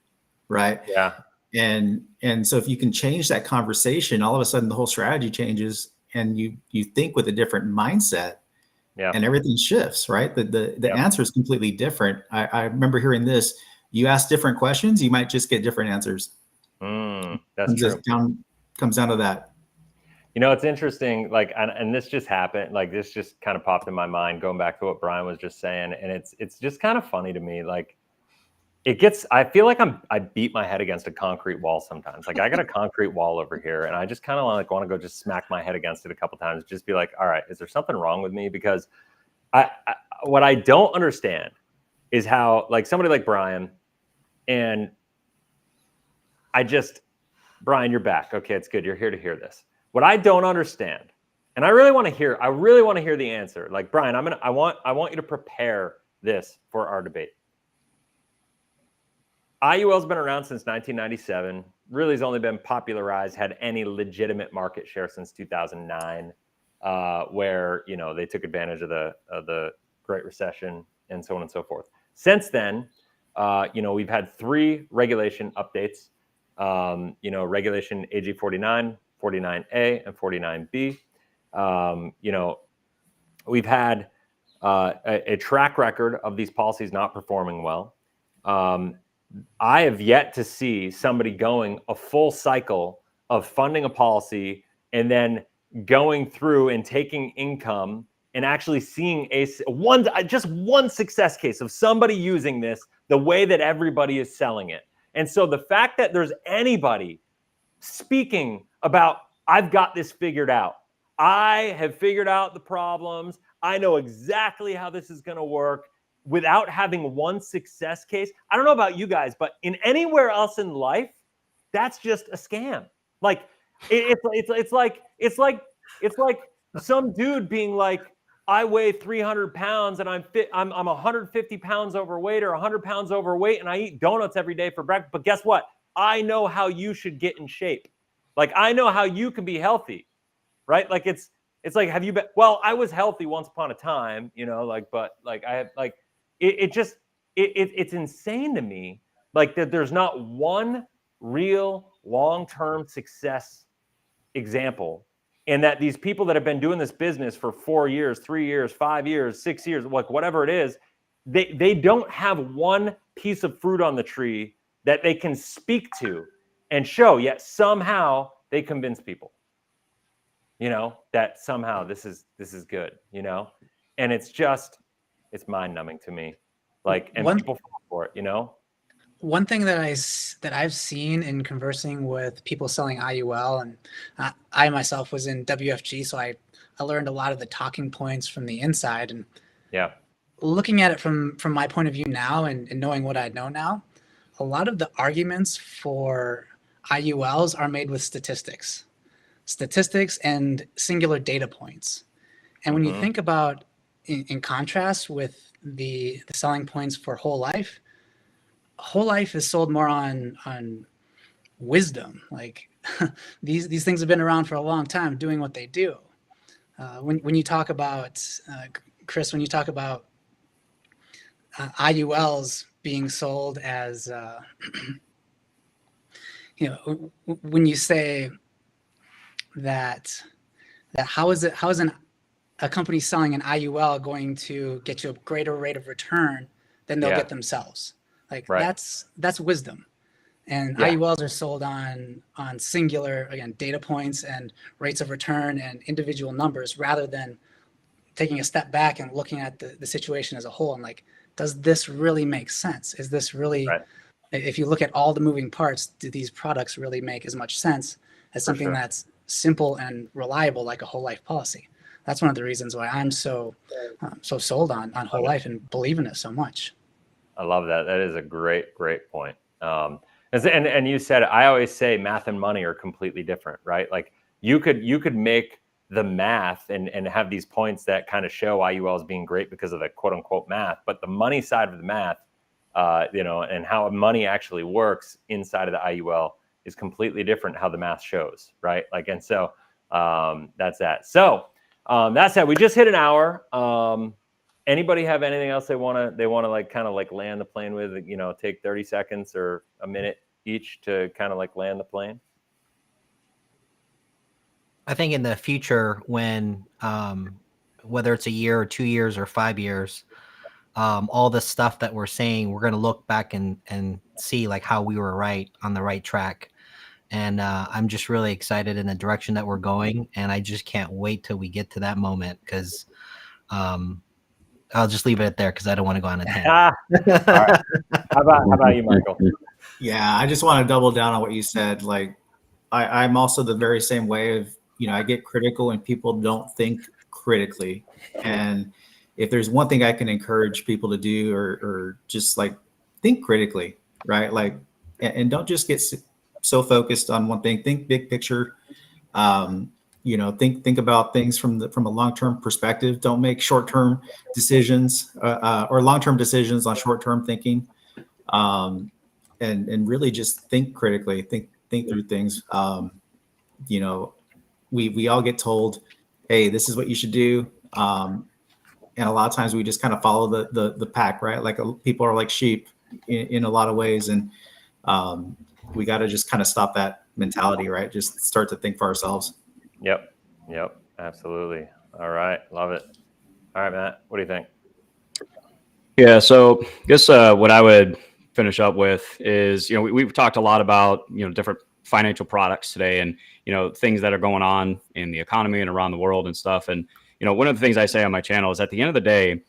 right? Yeah. And so if you can change that conversation, all of a sudden the whole strategy changes, and you think with a different mindset, and everything shifts, right? The answer is completely different. I remember hearing this: you ask different questions, you might just get different answers. That's true. Comes down to that. You know, it's interesting, like, and this just happened, like, this just kind of popped in my mind, going back to what Brian was just saying. And it's just kind of funny to me. Like, I feel like I beat my head against a concrete wall sometimes. Like, I got a concrete wall over here, and I just kind of like want to go just smack my head against it a couple times, just be like, all right, is there something wrong with me? Because what I don't understand is how, like, somebody like Brian, and Brian, you're back. Okay, it's good. You're here to hear this. What I don't understand, and I really want to hear the answer. Like, Brian, I want you to prepare this for our debate. IUL's been around since 1997. Really has only been popularized, had any legitimate market share since 2009, where, you know, they took advantage of the Great Recession and so on and so forth. Since then, you know, we've had 3 regulation updates. You know, regulation AG 49, 49A, and 49B. You know, we've had a track record of these policies not performing well. I have yet to see somebody going a full cycle of funding a policy and then going through and taking income and actually seeing just one success case of somebody using this the way that everybody is selling it. And so the fact that there's anybody speaking about, I've got this figured out, I have figured out the problems, I know exactly how this is going to work, without having one success case, I don't know about you guys, but in anywhere else in life, that's just a scam. Like, it's like some dude being like, I weigh 300 pounds and I'm 150 pounds overweight or 100 pounds overweight, and I eat donuts every day for breakfast. But guess what? I know how you should get in shape. Like, I know how you can be healthy, right? Like, it's like, have you been? Well, I was healthy once upon a time, you know, like, but like I have, like, it's insane to me, like, that there's not one real long-term success example, and that these people that have been doing this business for 4 years, 3 years, 5 years, 6 years, like, whatever it is, they don't have one piece of fruit on the tree that they can speak to and show, yet somehow they convince people, you know, that somehow this is good, you know. And it's mind-numbing to me, like, and people fall for it, you know. One thing that I've seen in conversing with people selling IUL, and I myself was in WFG, so I learned a lot of the talking points from the inside. And looking at it from my point of view now, and knowing what I know now, a lot of the arguments for IULs are made with statistics and singular data points. And when you think about, in contrast with the selling points for whole life is sold more on wisdom. Like, these things have been around for a long time doing what they do. When you talk about, Chris, when you talk about IULs being sold as, you know, when you say that how is a company selling an IUL going to get you a greater rate of return than they'll get themselves? Like, that's wisdom. And IULs are sold on singular, again, data points and rates of return and individual numbers, rather than taking a step back and looking at the situation as a whole and like, does this really make sense? Is this really, if you look at all the moving parts, do these products really make as much sense as something that's simple and reliable, like a whole life policy? That's one of the reasons why I'm so sold on whole life and believe in it so much. I love that. That is a great point. And you said, I always say math and money are completely different, right? Like, you could make the math and have these points that kind of show IUL as being great because of the quote unquote math, but the money side of the math, and how money actually works inside of the IUL is completely different how the math shows, right? Like, and so that's that. So that's that. We just hit an hour. Anybody have anything else they want to like kind of like land the plane with, take 30 seconds or a minute each to kind of like land the plane? I think in the future, when whether it's a year or 2 years or 5 years, all the stuff that we're saying, we're going to look back and see like how we were right on the right track. And I'm just really excited in the direction that we're going. And I just can't wait till we get to that moment, because I'll just leave it there because I don't want to go on a tangent. All right. How about you, Michael? Yeah, I just want to double down on what you said. Like, I'm also the very same way of, I get critical when people don't think critically. And if there's one thing I can encourage people to do, or just like think critically, right? Like, and don't just get so focused on one thing. Think big picture. Think about things from a long-term perspective. Don't make short-term decisions or long-term decisions on short-term thinking. And really just think critically. Think through things. We all get told, hey, this is what you should do. And a lot of times we just kind of follow the pack, right? Like people are like sheep in a lot of ways. And we got to just kind of stop that mentality, right? Just start to think for ourselves. Yep. Absolutely. All right. Love it. All right, Matt, what do you think? Yeah. So I guess what I would finish up with is, we've talked a lot about, different financial products today, and, things that are going on in the economy and around the world and stuff. And, one of the things I say on my channel is, at the end of the day,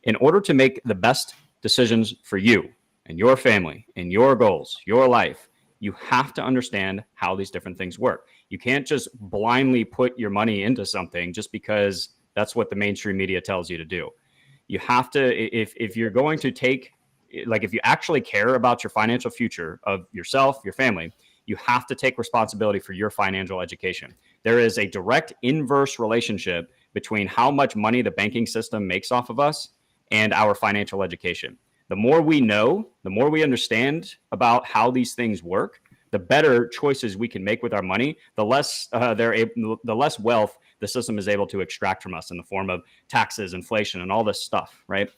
in order to make the best decisions for you and your family and your goals, your life, you have to understand how these different things work. You can't just blindly put your money into something just because that's what the mainstream media tells you to do. You have to, if you're going to if you actually care about your financial future of yourself, your family, you have to take responsibility for your financial education. There is a direct inverse relationship between how much money the banking system makes off of us and our financial education. The more we know, the more we understand about how these things work, the better choices we can make with our money, the less the less wealth the system is able to extract from us in the form of taxes, inflation, and all this stuff, right?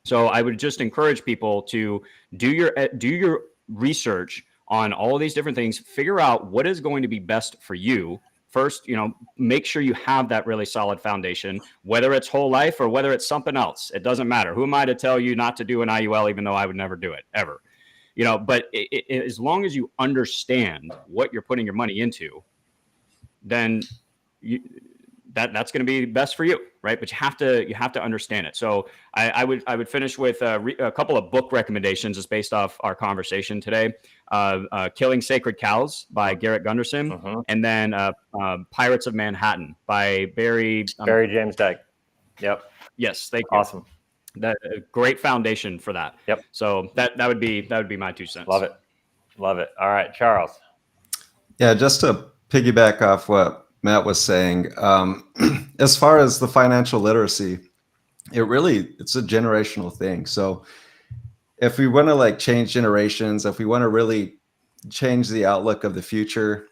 So I would just encourage people to do your research on all of these different things. Figure out what is going to be best for you. First, make sure you have that really solid foundation, whether it's whole life or whether it's something else. It doesn't matter. Who am I to tell you not to do an IUL, even though I would never do it ever? But as long as you understand what you're putting your money into, then that's going to be best for you, right? But you have to understand it. So I would finish with a couple of book recommendations just based off our conversation today. Killing Sacred Cows by Garrett Gunderson, and then Pirates of Manhattan by Barry James Dyke. Yep. Yes, thank you. Awesome. That great foundation for that. Yep. So that would be my 2 cents. Love it. All right, Charles. Yeah, just to piggyback off what Matt was saying, as far as the financial literacy, it's a generational thing. So if we want to change generations, if we want to really change the outlook of the future,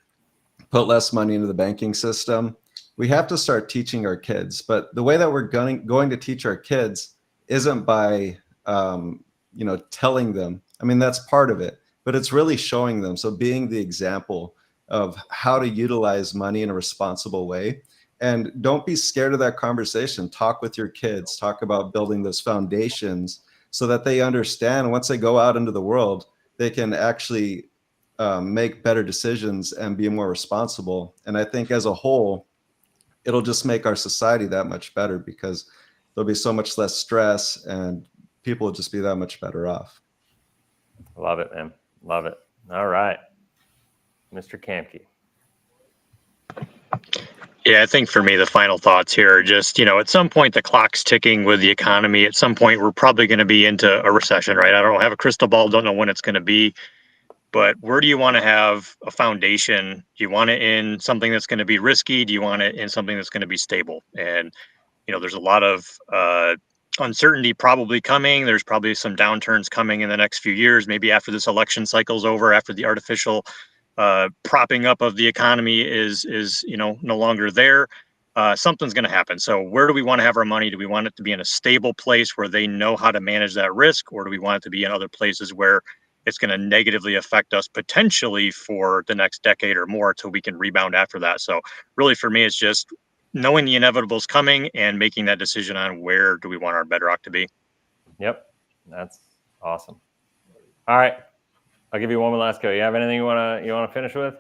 put less money into the banking system, we have to start teaching our kids. But the way that we're going to teach our kids isn't by telling them. I mean, that's part of it, but it's really showing them. So being the example of how to utilize money in a responsible way. And don't be scared of that conversation. Talk with your kids, talk about building those foundations so that they understand once they go out into the world, they can actually make better decisions and be more responsible. And I think as a whole, it'll just make our society that much better, because there'll be so much less stress and people will just be that much better off. Love it, man. Love it. All right. Mr. Kamke. Yeah, I think for me, the final thoughts here are just, at some point the clock's ticking with the economy. At some point, we're probably going to be into a recession, right? I don't have a crystal ball, don't know when it's going to be. but where do you want to have a foundation? Do you want it in something that's going to be risky? Do you want it in something that's going to be stable? And, there's a lot of uncertainty probably coming. There's probably some downturns coming in the next few years, maybe after this election cycle's over, after the artificial propping up of the economy is no longer there. Something's going to happen. So where do we want to have our money? Do we want it to be in a stable place where they know how to manage that risk, or do we want it to be in other places where it's going to negatively affect us potentially for the next decade or more till we can rebound after that? So really for me, it's just knowing the inevitable is coming and making that decision on where do we want our bedrock to be. Yep. That's awesome. All right. I'll give you one more last go. You have anything you want to finish with?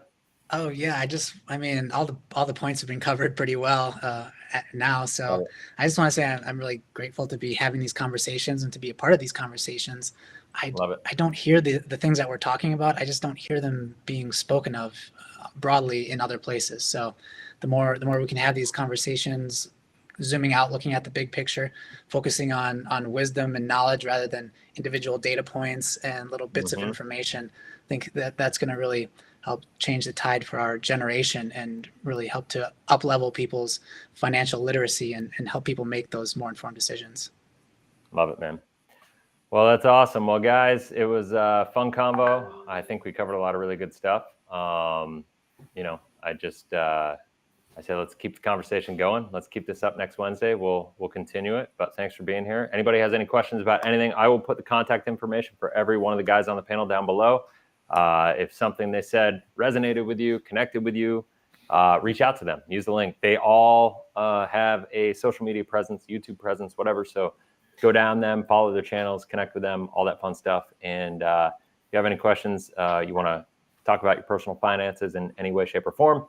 Oh yeah, I mean, all the points have been covered pretty well now. So I just want to say I'm really grateful to be having these conversations and to be a part of these conversations. Love it. I don't hear the things that we're talking about. I just don't hear them being spoken of broadly in other places. So the more we can have these conversations, zooming out, looking at the big picture, focusing on wisdom and knowledge rather than individual data points and little bits of information, I think that's going to really help change the tide for our generation and really help to up-level people's financial literacy and help people make those more informed decisions. Love it, man. Well, that's awesome. Well, guys, it was a fun convo. I think we covered a lot of really good stuff. I say let's keep the conversation going. Let's keep this up next Wednesday. We'll continue it. But thanks for being here. Anybody has any questions about anything, I will put the contact information for every one of the guys on the panel down below. If something they said resonated with you, connected with you, reach out to them. Use the link. They all have a social media presence, YouTube presence, whatever. So go down them, follow their channels, connect with them, all that fun stuff. And if you have any questions, you want to talk about your personal finances in any way, shape, or form,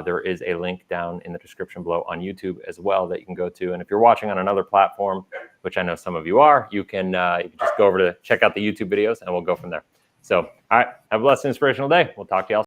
there is a link down in the description below on YouTube as well that you can go to. And if you're watching on another platform, which I know some of you are, you can just go over to check out the YouTube videos and we'll go from there. So, all right, have a blessed, inspirational day. We'll talk to y'all.